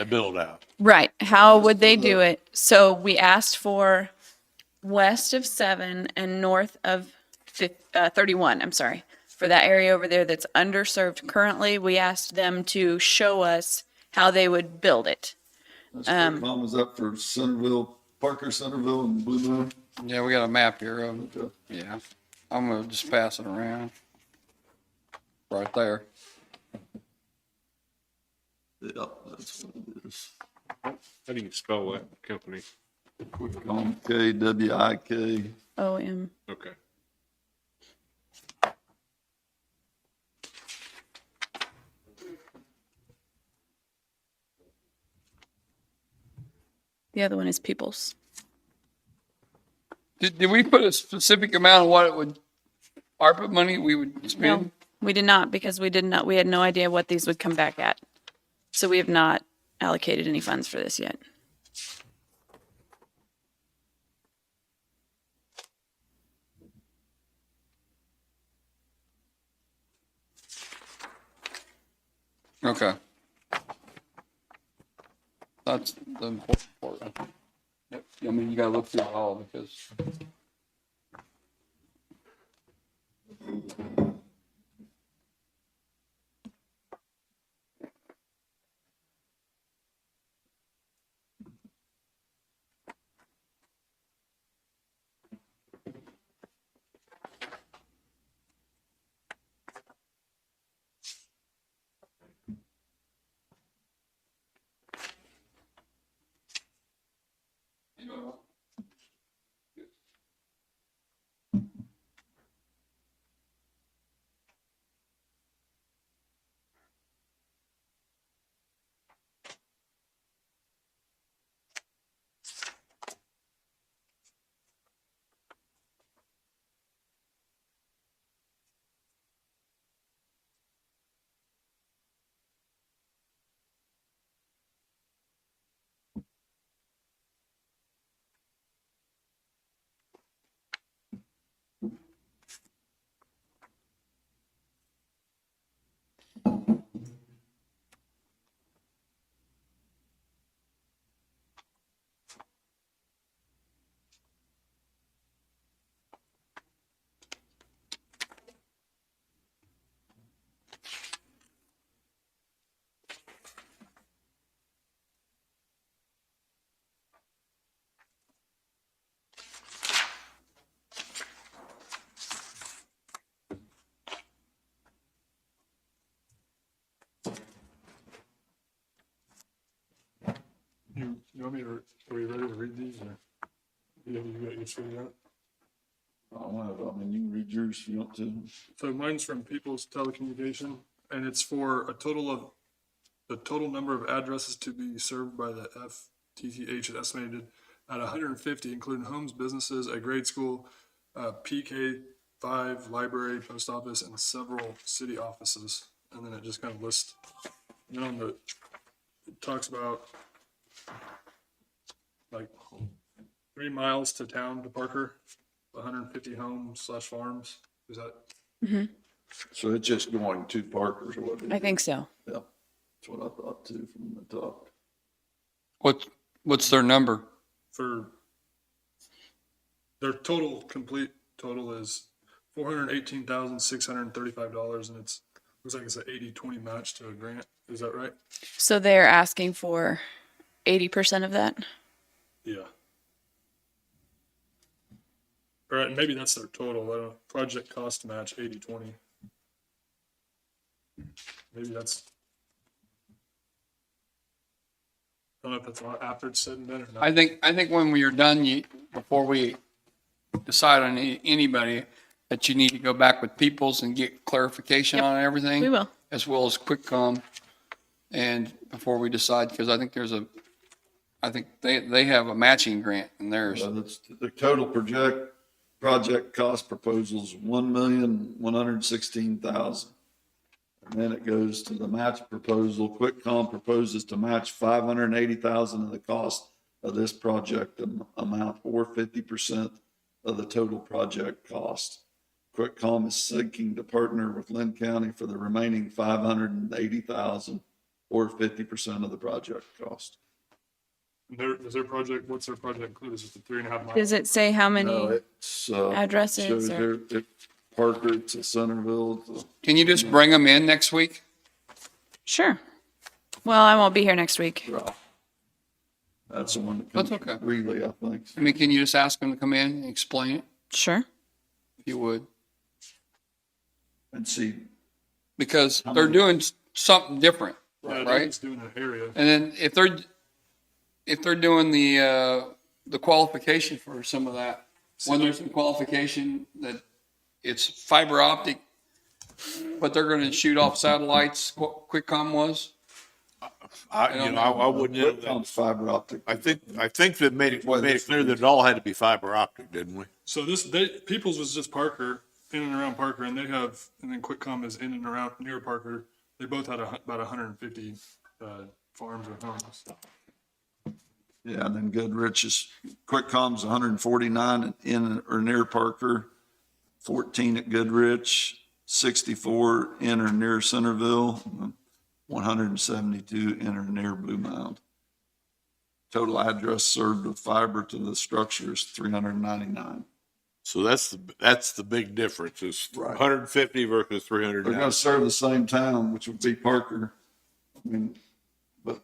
build out. Right. How would they do it? So we asked for west of 7 and north of 31, I'm sorry. For that area over there that's underserved currently, we asked them to show us how they would build it. Mom was up for Centerville, Parker, Centerville, and Blue Moon. Yeah, we got a map here of it. Yeah. I'm gonna just pass it around. Right there. Yeah, that's what it is. How do you spell that company? Qualcomm, KWIK. OM. Okay. The other one is Peoples. Did we put a specific amount of what it would, ARPA money we would No, spend? we did not because we had no idea what these would come back at. So we have not allocated any funds for this yet. Okay. That's the important part. I think. Yep. I mean, you gotta look through it all because. You want me to, are we ready to read these or? You got your figured out? I don't know, I mean, you can read yours if you want to. So mine's from People's Telecommunication, and it's for the total number of addresses to be served by the FTTH is estimated at 150, including homes, businesses, a grade school, PK5, library, post office, and several city offices. And then it just kind of lists, and then it talks about like 3 miles to town to Parker, 150 homes / farms. Is that? Mm-hmm. So it's just going to Parker's or what? I think so. Yeah, that's what I thought too from the top. What's their number? For their complete total is $418,635, and looks like it's an 80-20 match to a grant. Is that right? So they're asking for 80% of that. Yeah. All right, maybe that's their total. I don't know. Project cost match 80-20. Maybe that's. I don't know if that's a lot after it's said and done or not. I think when we are done, before we decide on anybody, that you need to go back with Peoples and get clarification Yep, on everything. we will. As well as QuickCom, and before we decide, because I think they have a matching grant in theirs. That's the total project cost proposals, $1,116,000. And then it goes to the match proposal. QuickCom proposes to match $580,000 of the cost of this project amount, or 50% of the total project cost. QuickCom is seeking to partner with Linn County for the remaining $580,000, or 50% of the project cost. What's their project include? Is it the 3.5 miles? Does it say how many? No, it's, addresses shows or- there, Parker to Centerville to. Can you just bring them in next week? Sure. Well, I won't be here next week. That's the one that That's comes okay. from Greeley, I think. I mean, can you just ask them to come in and explain it, Sure. if you would? And see, Because they're doing something different, Yeah, they're right? just doing an area. And then if they're doing the qualification for some of that, when there's a qualification that it's fiber optic, but they're going to shoot off satellites, QuickCom was. I wouldn't know that. QuickCom's fiber optic. I think that made it clear that it all had to be fiber optic, didn't we? So Peoples was just Parker, in and around Parker, and then QuickCom is in and around near Parker. They both had about 150 farms or homes. Yeah, and then Goodrich QuickCom's 149 in or near Parker, 14 at Goodrich, 64 in or near Centerville, 172 in or near Blue Mound. Total address served with fiber to the structure is 399. So that's the big difference is Right. 150 versus 300. They're gonna serve the same town, which would be Parker. I mean, but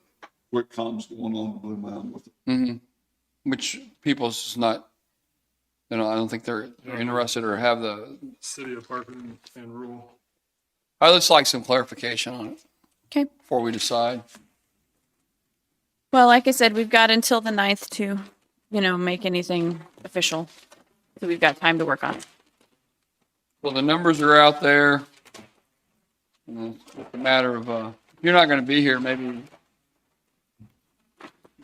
QuickCom's going on to Blue Mound with it. Mm-hmm. Which People's is not, I don't think they're interested or have the, City of Parker and rural. I'd just like some clarification on it. Okay. Before we decide. Well, like I said, we've got until the 9th to, make anything official. So we've got time to work on it. Well, the numbers are out there. And it's a matter of, if you're not going to be here, maybe,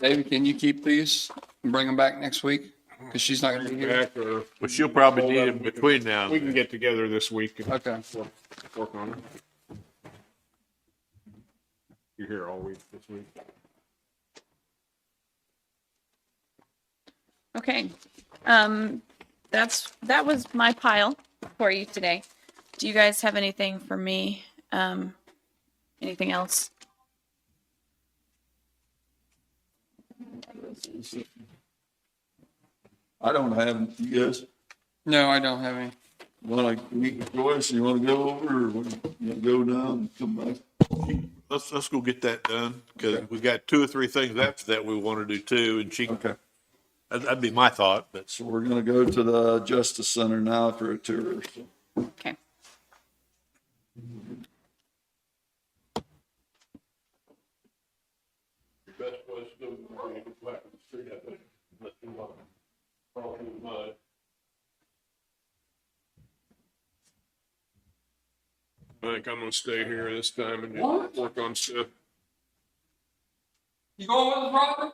David, can you keep these and bring them back next week? Because she's not going to be here. Back or But she'll probably need them between now we and can then. get together this week and Okay. work on it. You're here all week this week. Okay. That was my pile for you today. Do you guys have anything for me? Anything else? I don't have, you guys, No, I don't have any. wanna meet with Joyce, you wanna go over, or you go down and come back? Let's go get that done because we got 2 or 3 things after that we want to do too. And Okay, that'd be my thought, but so we're gonna go to the Justice Center now for a tour. So. Okay. Best place to go back to the street, I think. Let them crawl through the mud. I think I'm gonna stay here this time and just work on stuff. You going with us, Robert?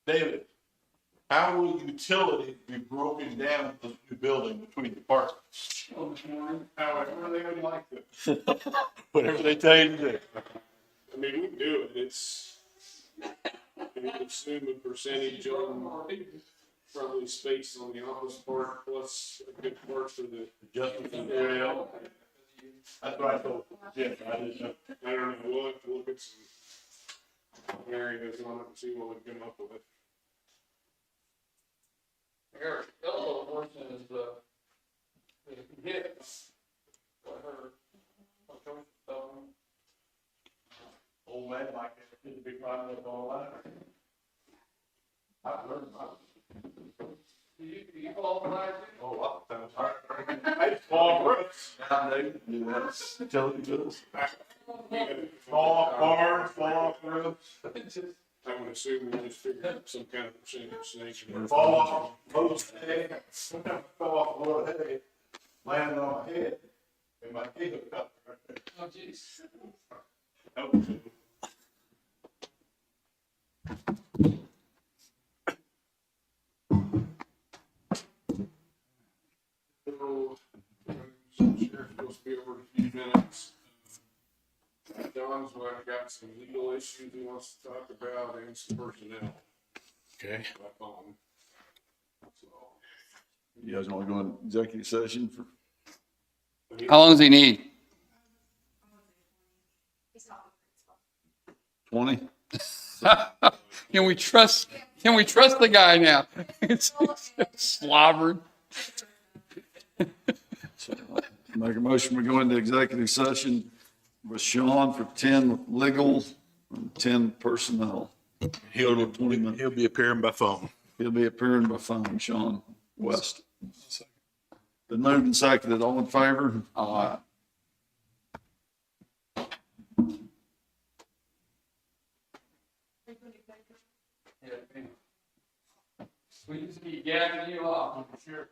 David, how will utilities be broken down in this new building between departments? However, they would like to. Whatever they tell you to do. I mean, we can do it. It's, we assume a percentage on probably space on the office part plus a good part for the. Adjustment. Yeah. That's what I told Jim. I didn't know. I don't know. We'll have to look at some areas on it and see what we come up with. Eric, yellow portion is the hit. Old man like it, it'd be fine with all that. I've learned about it. You qualify? Oh, lots of times. I fall roofs. Now, David, do that utility bills. Fall off bars, fall off roofs. I would assume we'll just figure out some kind of percentage nature. Fall off post hay. Fall off a load of hay. Landing on my head. And my head hooked up right there. Oh, jeez. That was it. So, Sheriff's supposed to be over in a few minutes. John's got some legal issues he wants to talk about and some personnel. Okay. By phone. So, You guys want to go in executive session for? How long does he need? 20? Can we trust the guy now? It's slobbering. Make a motion, we go into executive session with Sean for 10 legal and 10 personnel. Total of 20 minutes. He'll be appearing by phone. He'll be appearing by phone, Sean West. Been moved and seconded, all in favor? Aye. We just keep gathering you up. Sure.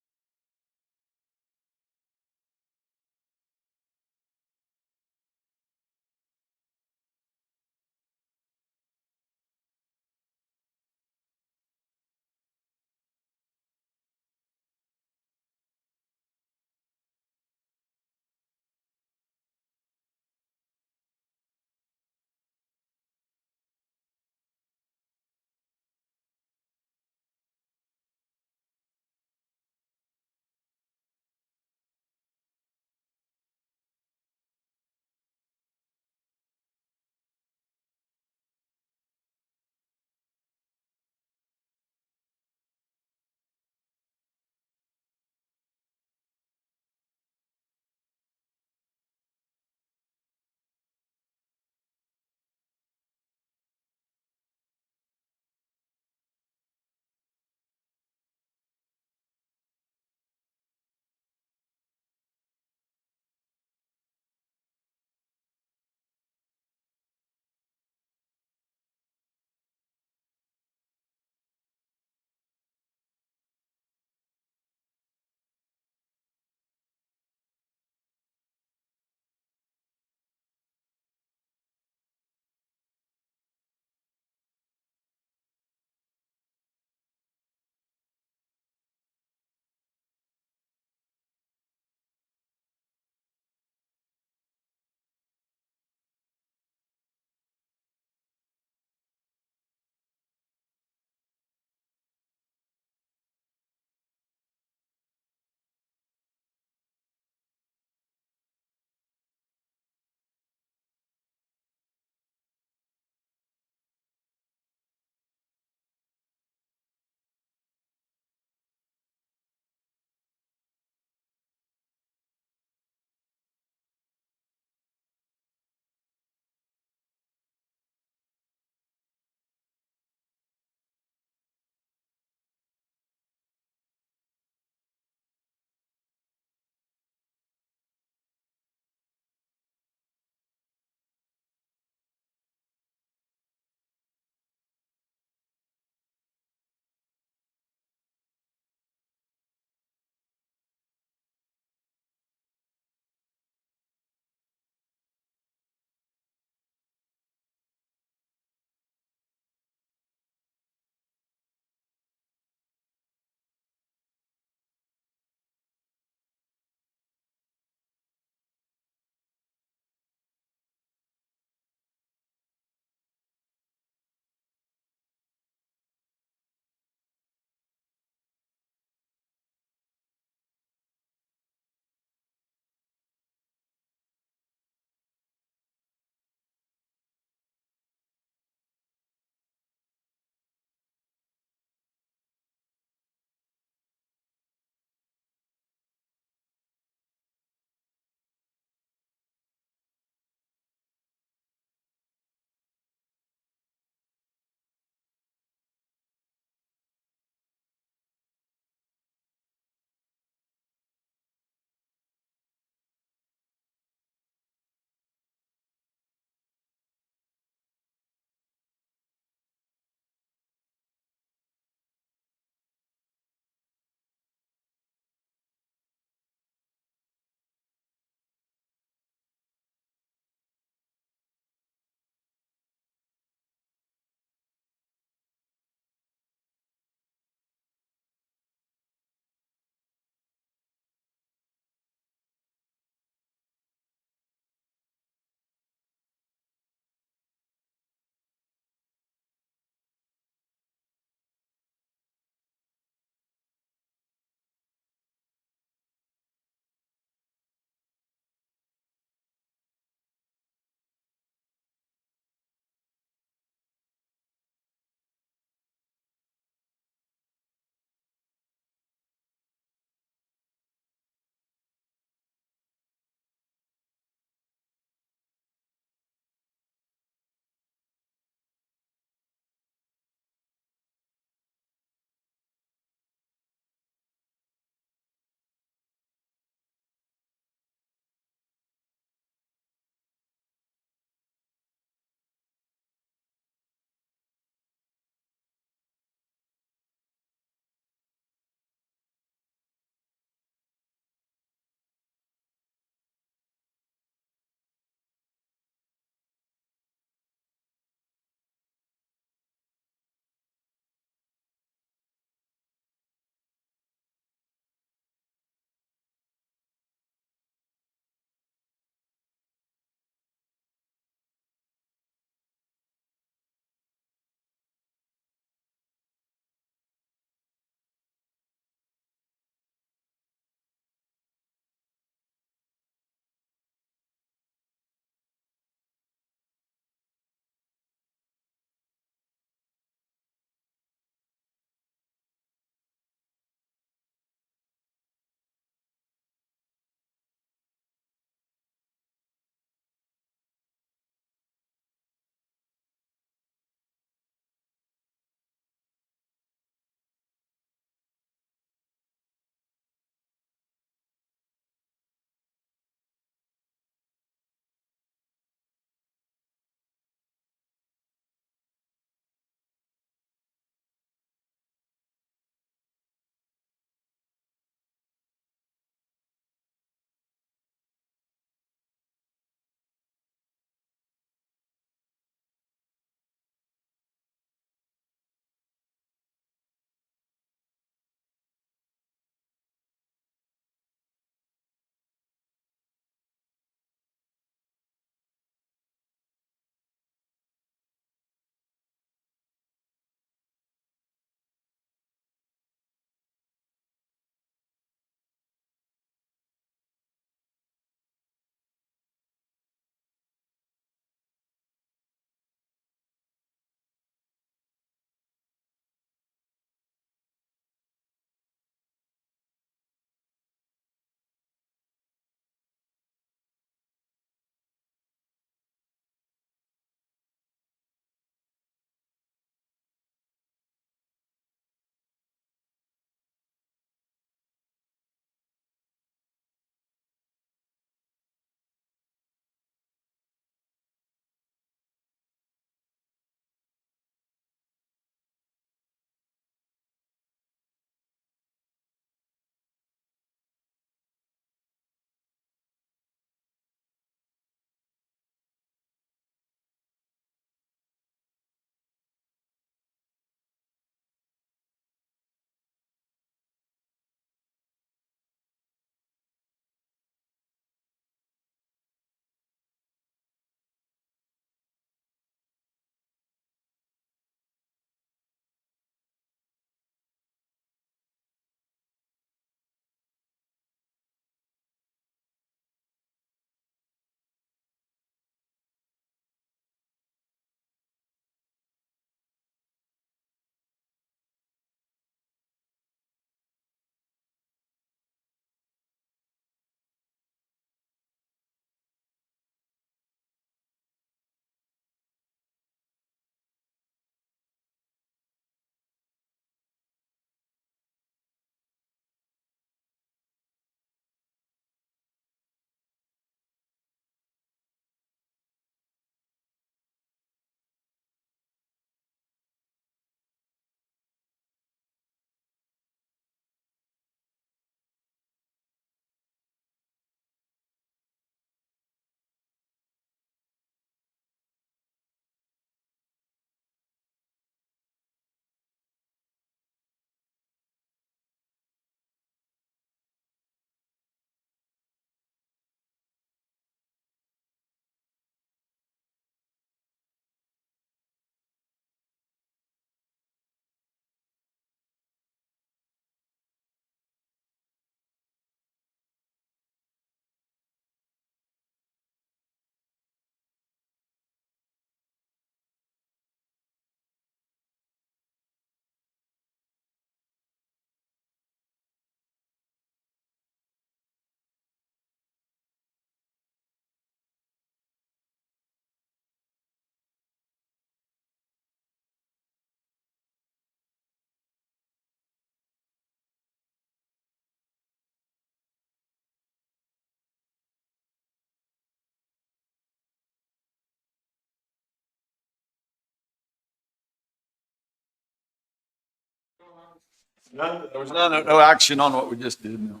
There was no action on what we just did. No.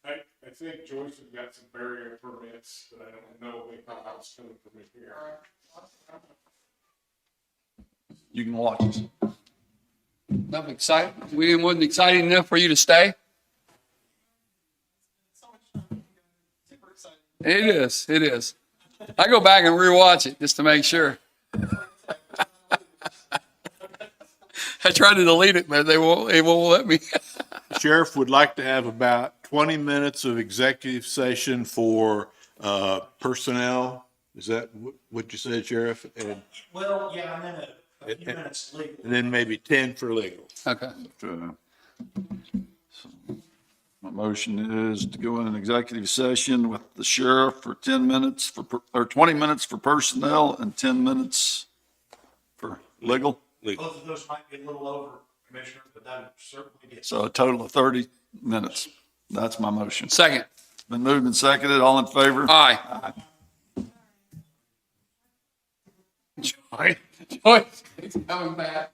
I think Joyce has got some barrier permits, but I don't know how it's coming from here. You can watch us. Enough exciting? Wasn't exciting enough for you to stay? It is. It is. I go back and rewatch it just to make sure. I tried to delete it, but they won't let me. Sheriff would like to have about 20 minutes of executive session for personnel. Is that what you said, Sheriff? And, Well, yeah, and then a few minutes legal. and then maybe 10 for legal. Okay. So my motion is to go in an executive session with the sheriff for 10 minutes or 20 minutes for personnel and 10 minutes for legal. Both of those might be a little over, Commissioner, but that would certainly get. So a total of 30 minutes. That's my motion. Second. Been moved and seconded. All in favor? Aye. Joy. It's coming back.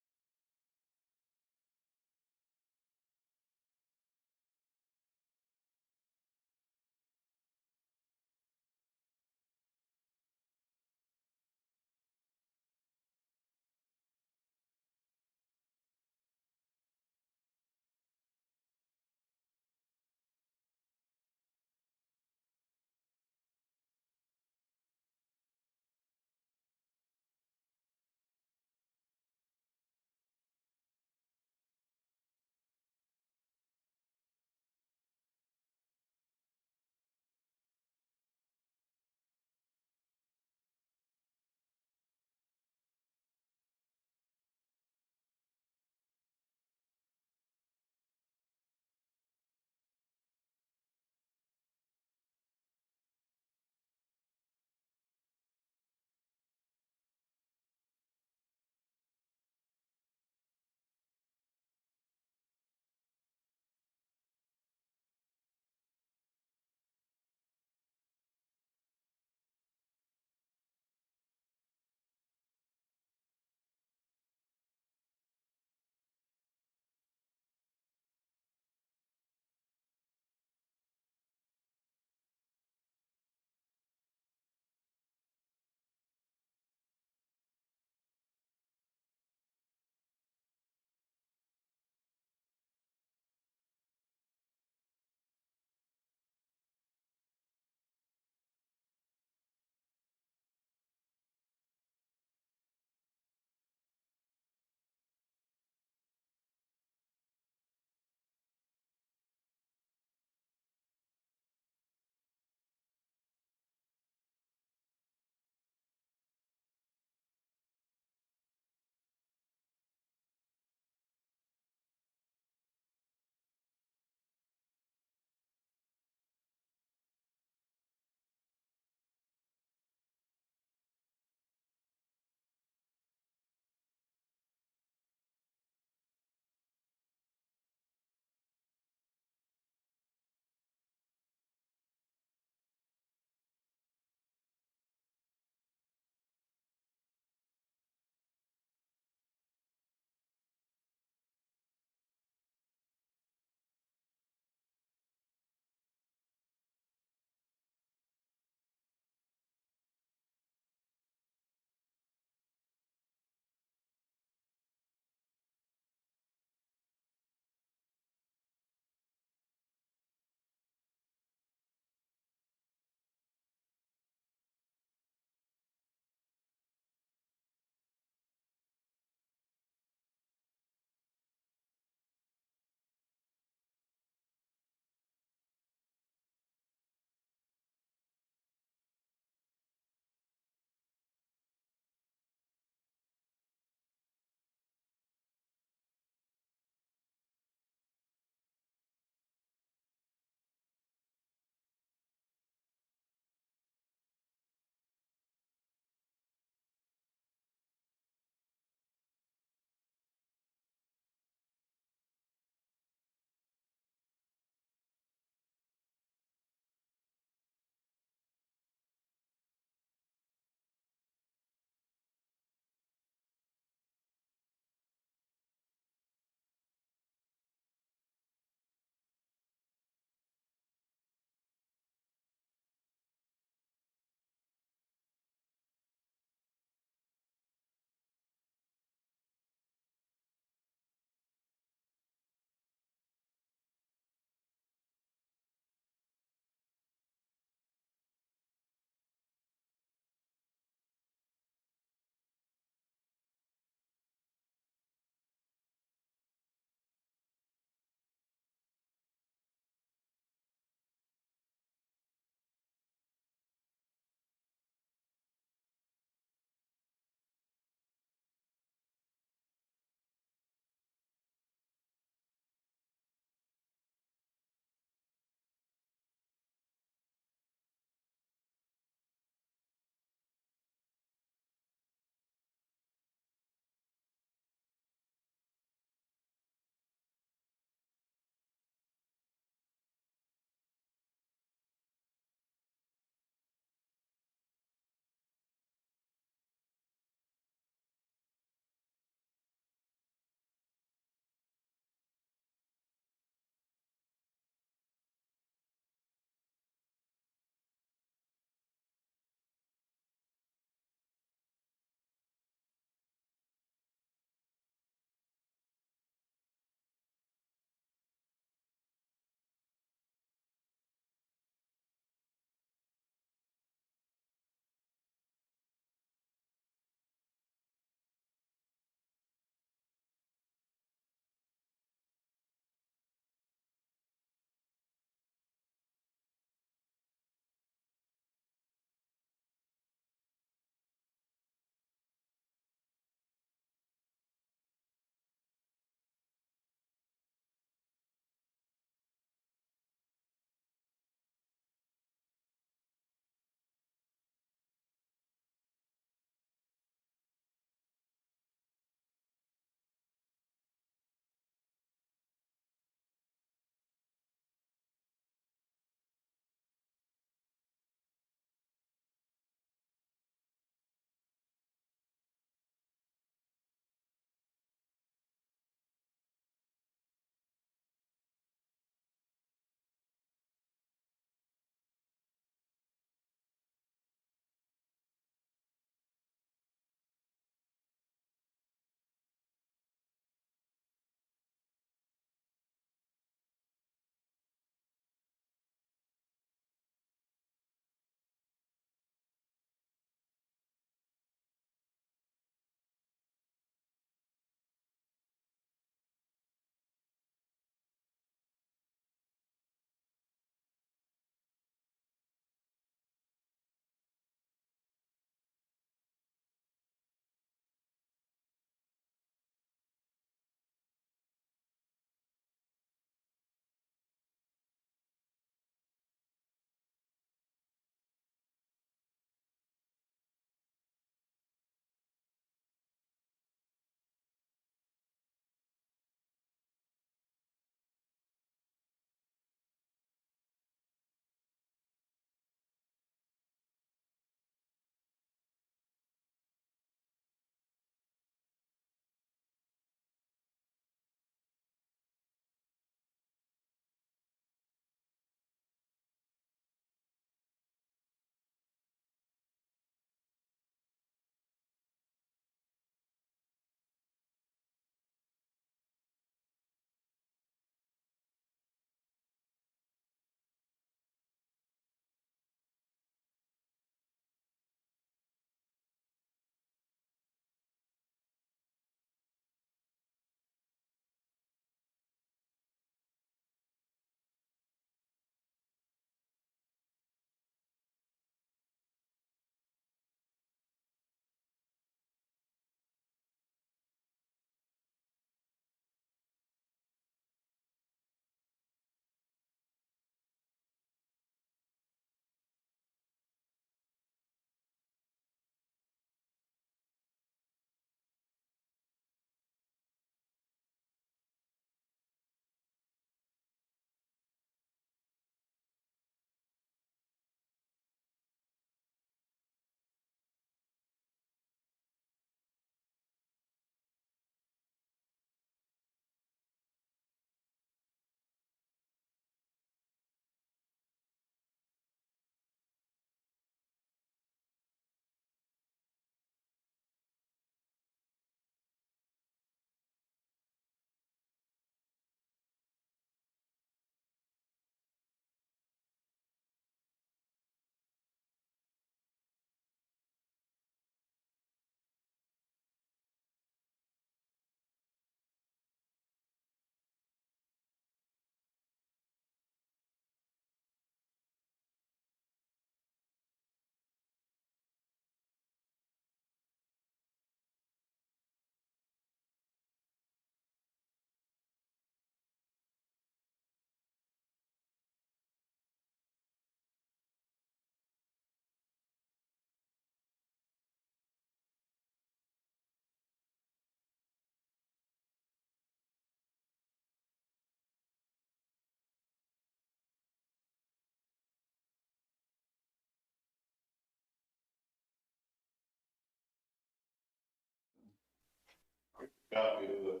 copy of the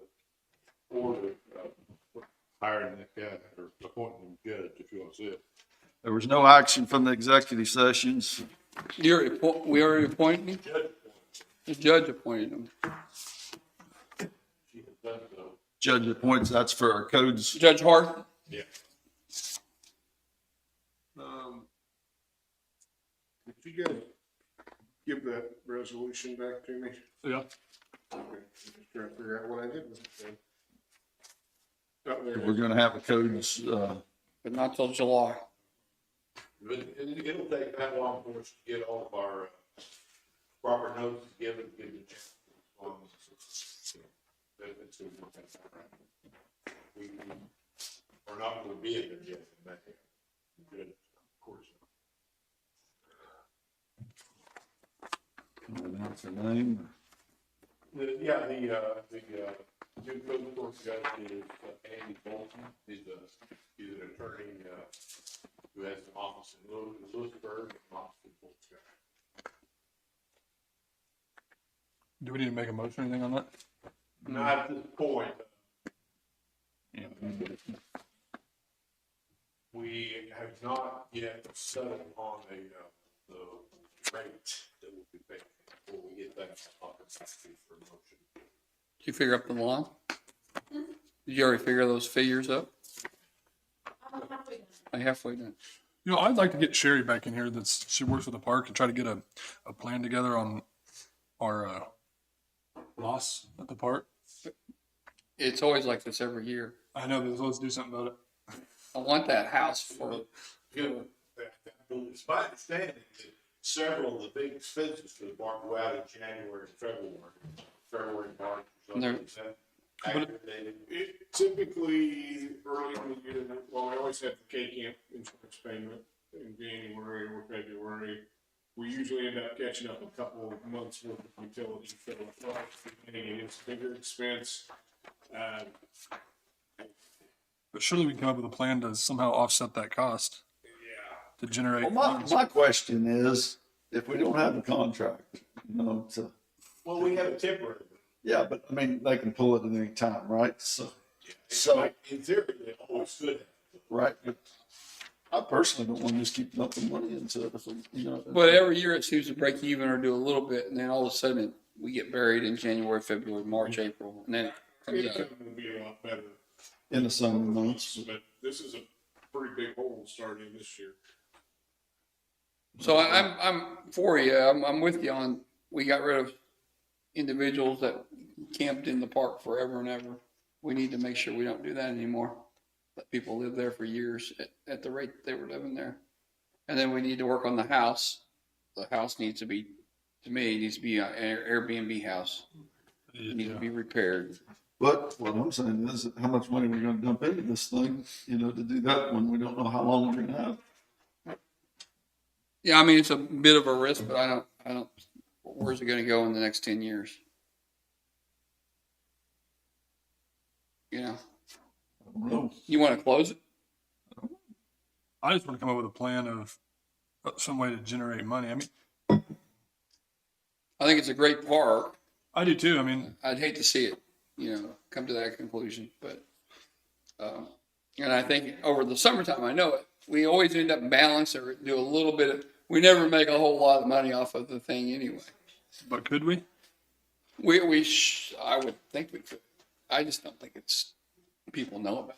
order, hiring that guy or appointing him judge if you want to see it. There was no action from the executive sessions. We already appointed him? The judge appointed him. She has done so. Judge appoints, that's for our codes. Judge Hart? Yeah. Did you guys give that resolution back to me? Yeah. Okay, I'm just trying to figure out what I did with it then. Oh, there it We're is. gonna have a codes, But not till July. But it'll take that long for us to get all of our proper notices given, give the check. It's gonna work out all right. We are not gonna be in there yet. Good, of course. announce the name. The new code enforcement guy is Andy Bolton. He's an attorney, who has an office in Lewisburg, and an office in Bolton. Do we need to make a motion or anything on that? Not at this point. We have not yet settled on the rate that will be paid before we get that opportunity for a motion. Did you figure up the line? Did you already figure those figures up? I'm halfway done. You know, I'd like to get Sherry back in here. She works with the park and try to get a plan together on our loss at the park. It's always like this every year. I know, but let's do something about it. I want that house for, It's my understanding that several of the big expenses for the park go out in January and February, March, or something. Is that accurate, David? It typically, early in the year, well, we always have the K-Camp insurance payment in January or February. We usually end up catching up a couple of months worth of utilities, so it's a bigger expense. But surely we can come up with a plan to somehow offset that cost to generate Well, my, funds. my question is, if we don't have a contract, you know, to, Well, we have a temporary. yeah, but I mean, they can pull it at any time, right? So, In theory, they always could. right, but I personally don't want to just keep dumping money into it if we, you know. but every year it seems to break even or do a little bit, and then all of a sudden we get buried in January, February, March, April, and then it comes It's out. going to be a lot better. In the summer months. But this is a pretty big hole starting this year. So I'm for you. I'm with you on, we got rid of individuals that camped in the park forever and ever. We need to make sure we don't do that anymore. Let people live there for years at the rate they were living there. And then we need to work on the house. The house needs to be, to me, needs to be an Airbnb house. It needs to be repaired. But what I'm saying is, how much money we're gonna dump into this thing, you know, to do that when we don't know how long we're gonna have. Yeah, I mean, it's a bit of a risk, but I don't, where's it gonna go in the next 10 years? You know, I don't know. you want to close it? I just want to come up with a plan of some way to generate money. I mean, I think it's a great park. I do too. I mean, I'd hate to see it, come to that conclusion, but, and I think over the summertime, I know it, we always end up balanced or do a little bit of, we never make a whole lot of money off of the thing anyway. but could we? I would think we could. I just don't think people know about it.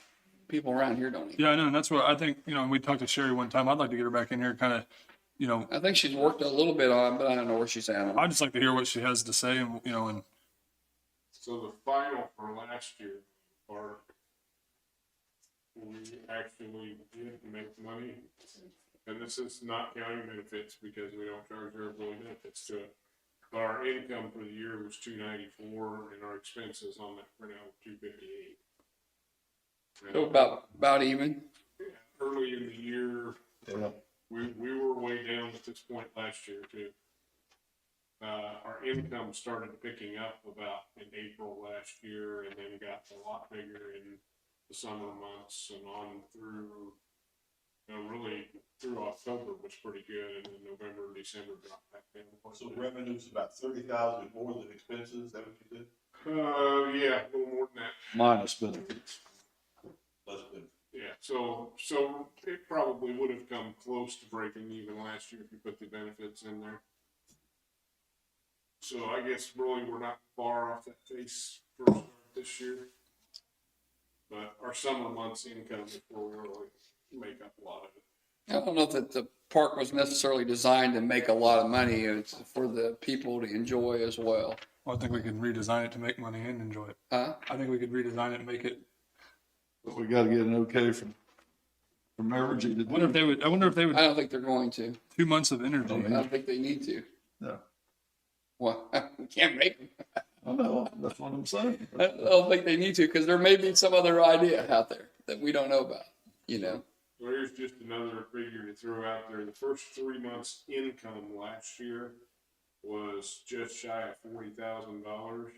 People around here don't even. Yeah, I know. And that's what I think, we talked to Sherry one time. I'd like to get her back in here kind of, I think she's worked a little bit on it, but I don't know where she's at. I'd just like to hear what she has to say and, and So the final for last year, or we actually did make money. And this is not counting benefits because we don't charge everybody benefits to it. Our income for the year was $294 and our expenses on that printout were $258. So about even. Early in the year, Yeah. we were way down at this point last year too. Our income started picking up about in April last year and then got a lot bigger in the summer months and on through, really through October was pretty good, and then November and December dropped back down. So revenue's about 30,000 more than expenses, is that what you said? Yeah, a little more than that. minus benefits. Yeah, so it probably would have come close to breaking even last year if you put the benefits in there. So I guess really we're not far off that pace for this year. But our summer months income is where we really make up a lot of it. I don't know that the park was necessarily designed to make a lot of money. It's for the people to enjoy as well. Well, I think we can redesign it to make money and enjoy it. Huh? I think we could redesign it and make it. But we gotta get an okay from Evergy to I wonder if do. they would. I wonder if they would. I don't think they're going to. 2 months of energy. I don't think they need to. No, Well, we can't make them. I know, that's what I'm saying. I don't think they need to because there may be some other idea out there that we don't know about, you know? So here's just another figure to throw out there. The first 3 months income last year was just shy of $40,000.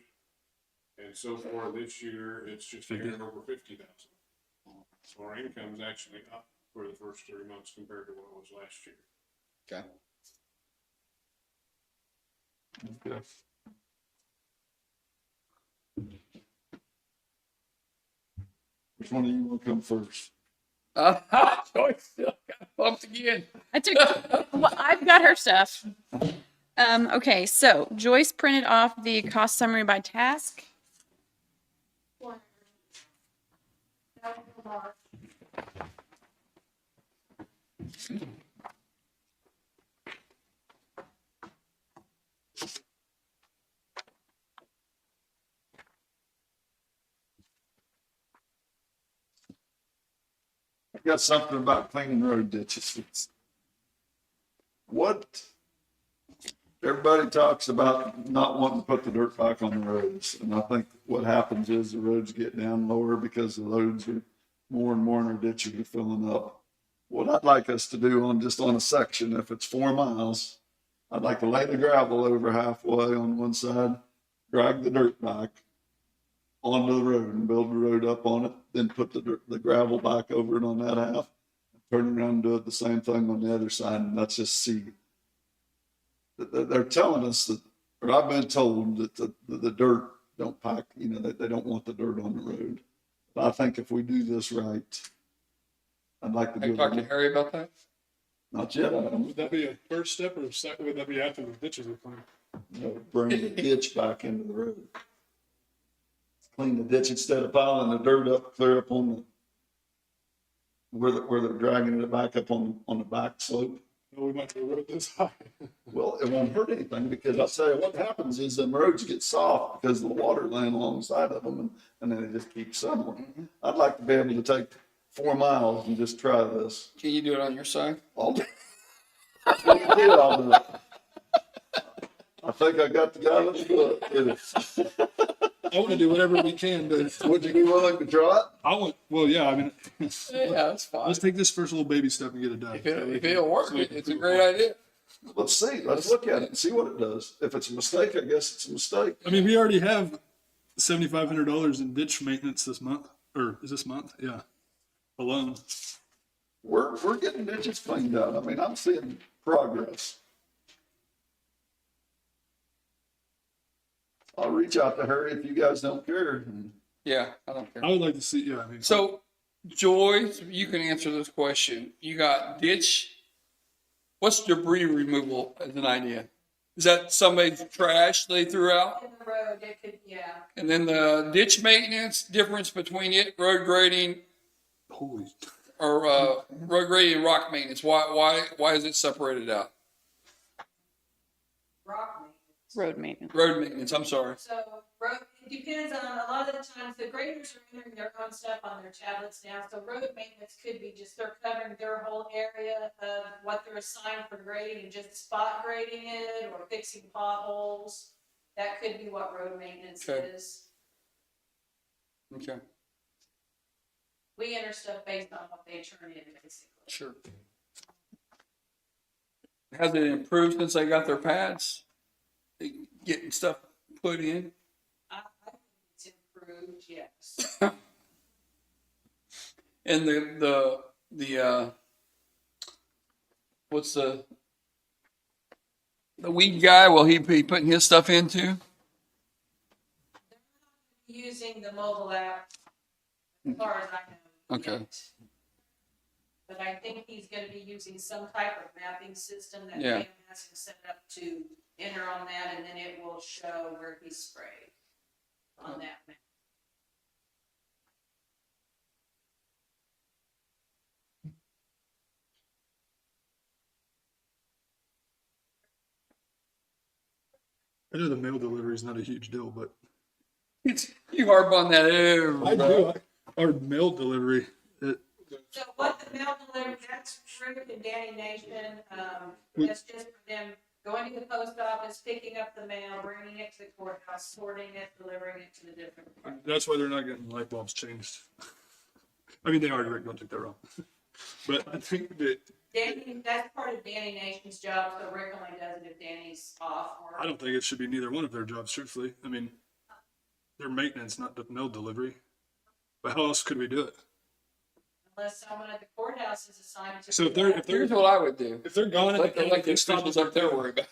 And so far this year, it's just a hair over 50,000. So our income's actually up for the first 3 months compared to what it was last year. Okay. Okay. Which one do you want to come first? Joyce still got bumped again. Well, I've got her stuff. Okay, so Joyce printed off the cost summary by task. I've got something about cleaning road ditches. What, everybody talks about not wanting to put the dirt back on the roads. And I think what happens is the roads get down lower because the loads are more and more in our ditches are filling up. What I'd like us to do on just on a section, if it's 4 miles, I'd like to lay the gravel over halfway on one side, drag the dirt back onto the road and build the road up on it, then put the gravel back over it on that half, turn around and do it the same thing on the other side, and let's just see. They're telling us that, or I've been told that the dirt don't pack, you know, that they don't want the dirt on the road. But I think if we do this right, I'd like to Have you talked to Harry about that? Not yet, I don't Would that be a first step or second? Would that be after the ditches are cleaned? know, bring the ditch back into the road. Clean the ditch instead of piling the dirt up, clear up on the, where they're dragging it back up on the back slope. No, we might be road this high. Well, it won't hurt anything because I'll tell you what happens is them roads get soft because the water laying alongside of them and then it just keeps settling. I'd like to be able to take 4 miles and just try this. Can you do it on your side? I'll do I'll do it. I think I got the guy that's good at it. I want to do whatever we can, but Would you be willing to try it? I want. Well, yeah. I mean, Yeah, that's fine. let's take this first little baby step and get it done. If it'll work, it's a great idea. Let's see. Let's look at it and see what it does. If it's a mistake, I guess it's a mistake. I mean, we already have $7,500 in ditch maintenance this month, or is this month? Yeah, alone. We're getting ditches cleaned out. I mean, I'm seeing progress. I'll reach out to her if you guys don't care. Yeah, I don't care. I would like to see. Yeah, I mean, So, Joyce, you can answer this question. You got ditch. What's debris removal as an idea? Is that somebody's trash they threw out? In the road, it could, yeah. And then the ditch maintenance, difference between it, road grading, holy. or road grading and rock maintenance. Why is it separated out? Rock maintenance. Road maintenance. Road maintenance, I'm sorry. So, it depends on, a lot of the times, the graders are entering their own stuff on their tablets now, so road maintenance could be just, they're covering their whole area of what they're assigned for grading and just spot grading it or fixing potholes. That could be what road maintenance Okay. is. Okay, We enter stuff based on what they turn in, basically. sure. Has it improved since they got their pads? They getting stuff put in? I think it's improved, yes. And the what's the weed guy? Will he be putting his stuff in too? using the mobile app, as far as I know. Okay. yet. But I think he's gonna be using some type of mapping system that Yeah. Pam has him set up to enter on that, and then it will show where he's sprayed on that map. I know the mail delivery is not a huge deal, but You harp on that every. I do. Our mail delivery, So what the mail delivery, that's Rick and Danny Nation, that's just for them going to the post office, picking up the mail, bringing it to the courthouse, sorting it, delivering it to the different departments. that's why they're not getting light bulbs changed. I mean, they are, Rick, don't take that wrong. But I think that, Danny, that's part of Danny Nation's job, so Rick only does it if Danny's off or. I don't think it should be neither one of their jobs, truthfully. I mean, they're maintenance, not the mail delivery. But how else could we do it? Unless someone at the courthouse is assigned to. So if they're Here's what I would do. if they're gone, Let the officials up there worry about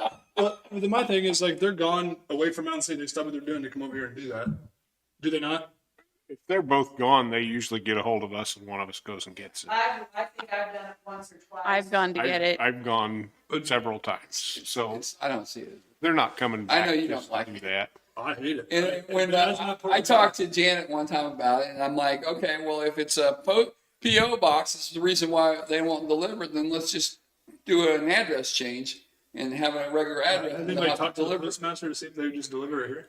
it. Well, my thing is like they're gone away from Mountain City. They stop what they're doing to come over here and do that. Do they not? If they're both gone, they usually get a hold of us and one of us goes and gets it. I think I've done it once or twice. I've gone to get it. I've gone several times, so I don't see it. they're not coming back. I know you just don't like to do it. that. I hate it. And when That's not part I of the talked to Janet one time about it, and I'm like, okay, well, if it's a PO box, this is the reason why they won't deliver it, then let's just do an address change and have a regular address. Has and anybody they'll have talked to the deliver it. postmaster to see if they would just deliver it here?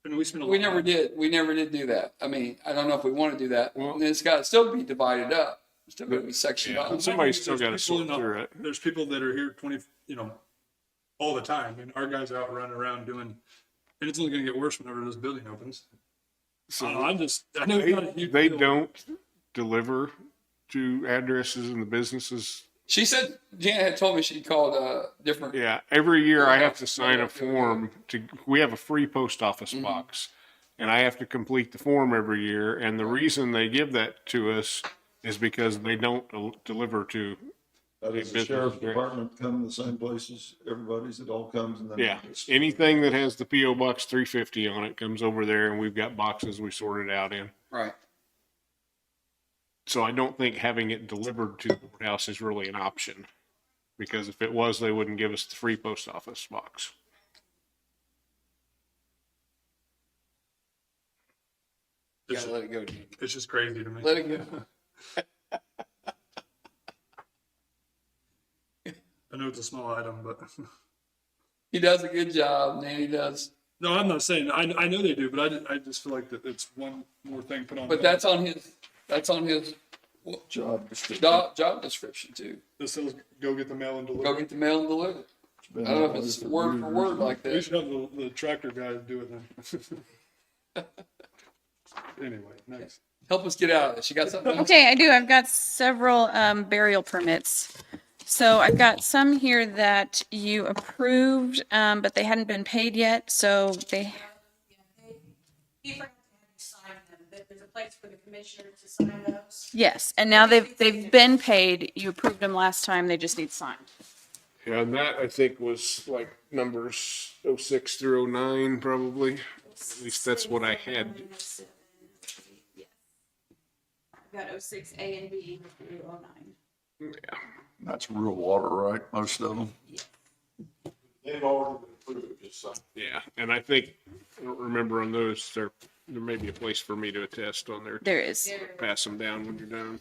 And we spent a lot We of never money. did. We never did do that. I mean, I don't know if we want to do that. Well- And it's got to still be divided up. It's still going to be sectioned Yeah. off. Somebody's still There's gotta people sort in the- through it. There's people that are here 20, all the time, and our guys are out running around doing, and it's only gonna get worse whenever this building opens. So I know it's not a huge they deal. don't deliver to addresses in the businesses. She said, Janet had told me she called different. Yeah, every year I have to sign a Yeah. form we have a free post office box. And I have to complete the form every year. And the reason they give that to us is because they don't deliver to. Does the sheriff's department come to the same places? Everybody's, it all comes and then. Yeah, anything that has the PO Box 350 on it comes over there and we've got boxes we sort it out in. Right. So I don't think having it delivered to the courthouse is really an option. Because if it was, they wouldn't give us the free post office box. You got to let it go, dude. It's just crazy to me. Let it go. I know it's a small item, but He does a good job, man. He does. no, I'm not saying, I know they do, but I just feel like that it's one more thing put on. But that's on his Job description. job description too. This says go get the mail and deliver. Go get the mail and deliver it. I don't know if it's word for word like We that. should have the tractor guy do it then. Anyway, next. Help us get out of this. You got something else? Okay, I do. I've got several burial permits. So I've got some here that you approved, but they hadn't been paid yet. So they, He forgot to have you sign them, but there's a place for the commissioner to sign those. yes, and now they've been paid. You approved them last time. They just need signed. Yeah, and that I think was like numbers 06 through 09 probably. At least that's what I had. I've got 06 A and B through 09. Yeah. That's real water, right? Most of them. They've already been approved, just so. Yeah, and I think, I don't remember on those, there may be a place for me to attest on there. There is. Pass them down when you're done.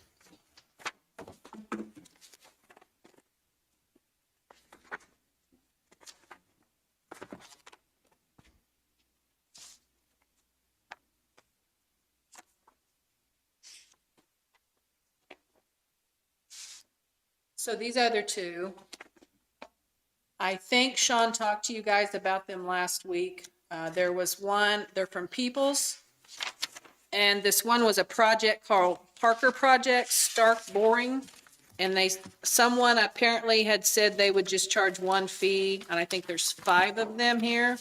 So these other two, I think Sean talked to you guys about them last week. There was one, they're from Peoples. And this one was a project called Parker Project, Stark Boring. And someone apparently had said they would just charge one fee, and I think there's 5 of them here.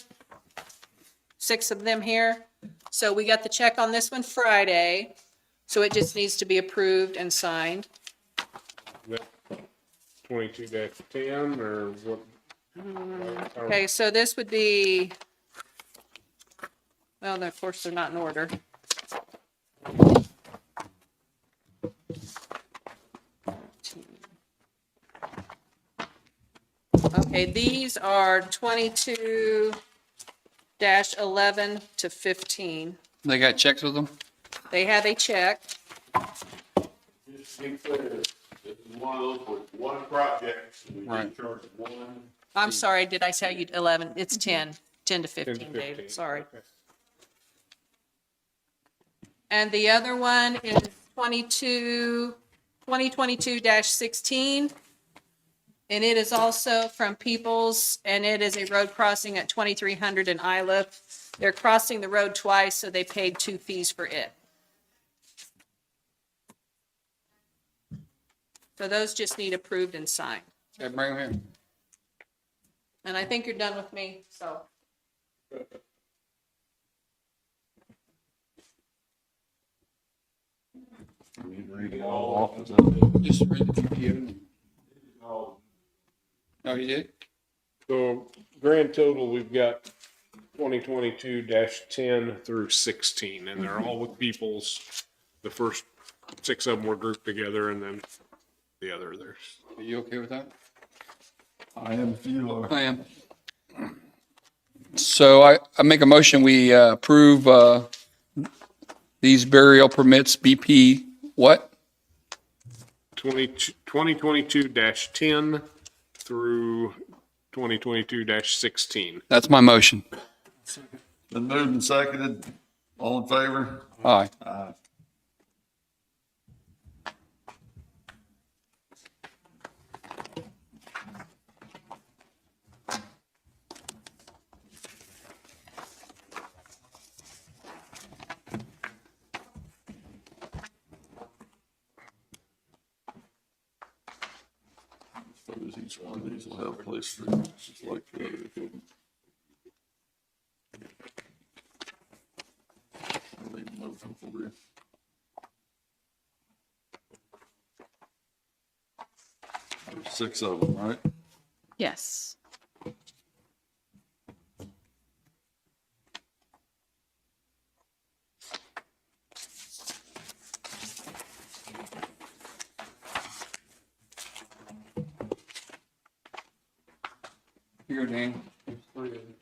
6 of them here. So we got the check on this one Friday, so it just needs to be approved and signed. 22-10 or what? Okay, so this would be, Well, then, of course, they're not in order. Okay, these are 22-11 to 15. They got checks with them? They have a check. Just to be clear, this is one of those with one project, so we Right. just charge one. I'm sorry, did I tell you 11? It's 10 to 15, 10 to Dave, 15. sorry. Okay. And the other one is 2022-16. And it is also from Peoples, and it is a road crossing at 2300 in Isla. They're crossing the road twice, so they paid 2 fees for it. So those just need approved and signed. Okay, bring them here. And I think you're done with me, so. Read it all off, is that it? Just read the computer. Oh, you did? So grand total, we've got 2022-10 through 16, and they're all with Peoples. The first 6 of them were grouped together, and then the other there's. Are you okay with that? I am if you are. I am. So I make a motion, we approve these burial permits, BP, what? 2022-10 through 2022-16. That's my motion. Been moved and seconded. All in favor? Aye. Aye. Suppose each one of these will have a place for just like the other. I'll leave them open for you. There's 6 of them, right? Yes. Here, Dan. There's 3 of them.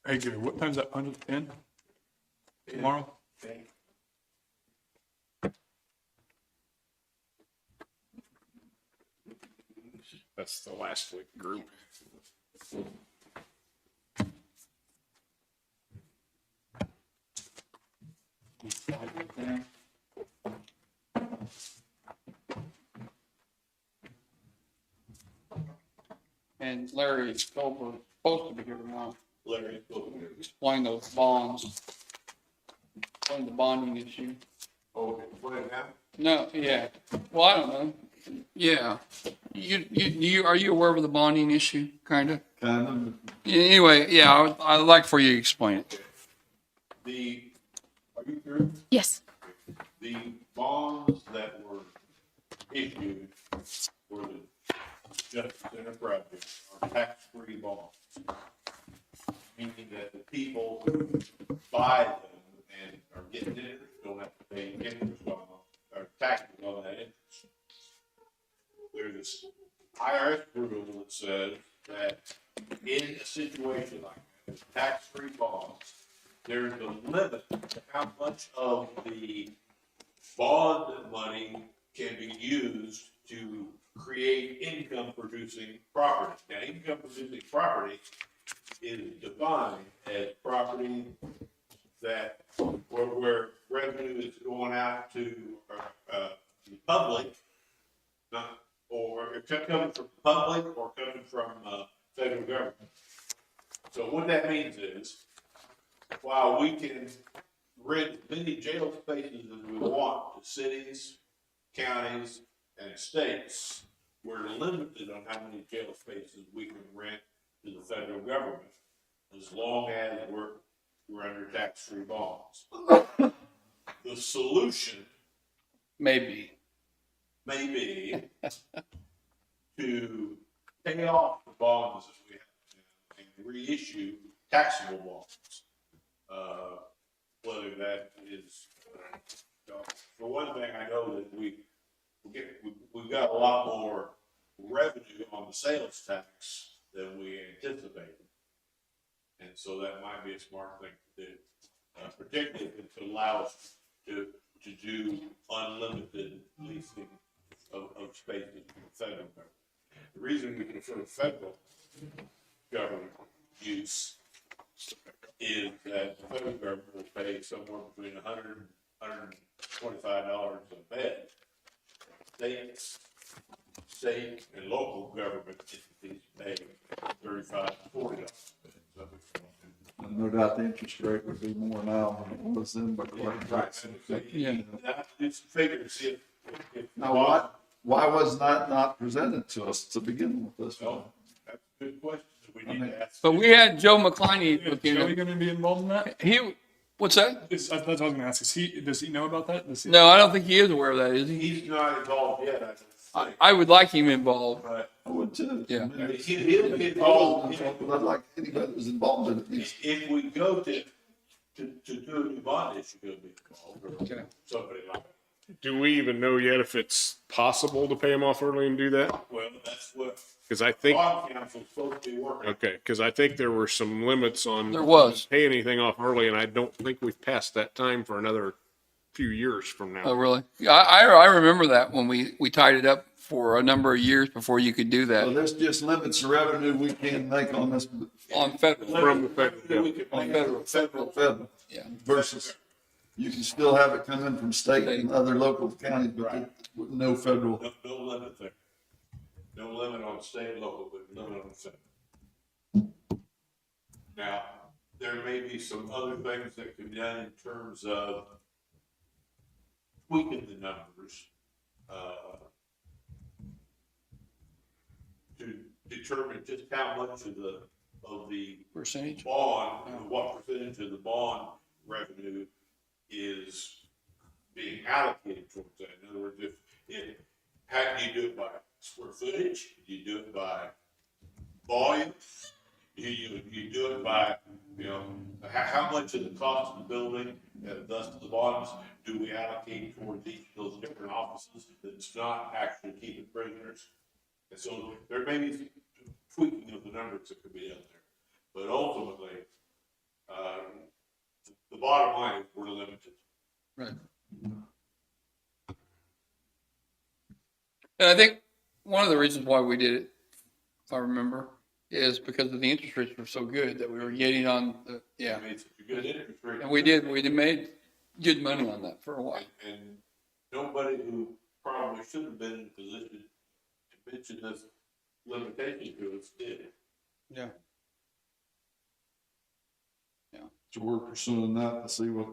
Hey, Gary, what time's that 110? Tomorrow? That's the last week group. And Larry Goldberg supposed to be here tomorrow. Larry, Explain those bonds. Explain the bonding issue. okay, what now? No, yeah. Well, I don't know. Yeah. You are you aware of the bonding issue, kind of? Kind of. Anyway, yeah, I'd like for you to explain it. Are you through? Yes. The bonds that were issued for the Justice Center project are tax-free bonds. Meaning that the people who buy them and are getting interest don't have to pay interest on, or taxes on that interest. There's this IRS rule that says that in a situation like that, with tax-free bonds, there's a limit to how much of the bond money can be used to create income producing property. Now, income producing property is defined as property that, where revenue is going out to, the public, not, or it's coming from public or coming from, federal government. So what that means is, while we can rent as many jail spaces as we want to cities, counties, and states, we're limited on how many jail spaces we can rent to the federal government, as long as we're under tax-free bonds. The solution Maybe. may be to pay off the bonds that we have and reissue taxable bonds. Whether that is, for one thing, I know that we've got a lot more revenue on the sales tax than we anticipated. And so that might be a smart thing to do, particularly if it allows us to do unlimited leasing of spaces from the federal government. The reason we prefer federal government use is that the federal government will pay somewhere between $100 and $125 a bed. State and local government entities pay $35 to $40 a bed. No doubt the interest rate would be more now than it was then, but. Right. Yeah. It's figured to see if. Now, why was that not presented to us to begin with this one? Well, that's a good question. We need to ask. But we had Joe McCliney look Is Joey into gonna be involved in that? what's that? That's what I was gonna ask. Does he know about that? No, I don't think he is aware of that, is he? He's not involved yet, I don't think. I would like him involved. But I would too. Yeah. he'll get involved But I'd like anybody who's involved in it. if we go to do a new bond issue, he'll be involved, or Okay. somebody like that. Do we even know yet if it's possible to pay them off early and do that? Well, that's what Because I think, bond council's supposed to be working. okay, because I think there were some limits on. There was. Pay anything off early, and I don't think we've passed that time for another few years from now. Oh, really? I remember that when we tied it up for a number of years before you could do So that this just limits the revenue we can make on this on federal. From the federal, We could On make federal. federal Yeah. versus you can still have it come in from state and other local counties, but with no federal. no limit there. No limit on state and local, but limit on federal. Now, there may be some other things that can be done in terms of tweaking the numbers, to determine just how much of the Percentage? bond, what percentage of the bond revenue is being allocated towards that. In other words, how do you do it by square footage? Do you do it by volume? Do you do it by, how much of the cost of the building, thus the bonds, do we allocate towards each of those different offices that's not actually keeping prisoners? And so there may be tweaking of the numbers that could be done there. But ultimately, the bottom line is we're limited. Right. And I think one of the reasons why we did it, if I remember, is because of the interest rates were so good that we were getting on the, yeah. I mean, it's a good interest rate. And we made good money on that for a while. And nobody who probably should have been in a position to mention this limitation to us did. Yeah. So we're pursuing that to see what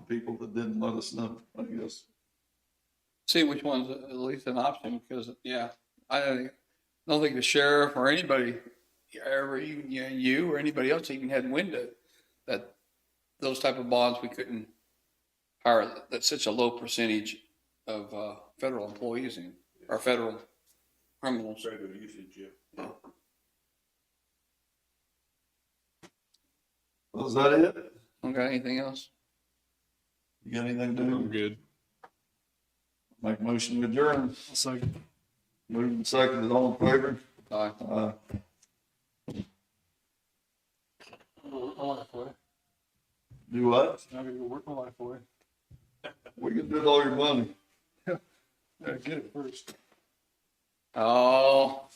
people that didn't let us know, I guess. See which one's at least an option, because, yeah, I don't think the sheriff or anybody, ever even you or anybody else even had wind of that those type of bonds we couldn't hire. That's such a low percentage of federal employees in, or federal criminals. Regular usage, yeah. Was that it? Okay, anything else? You got anything to I'm do? good. Make motion to adjourn. Second. Moving second, all in favor? Aye. Do what? I'm gonna go work my life away. We can do it all your money. Get it first. Oh,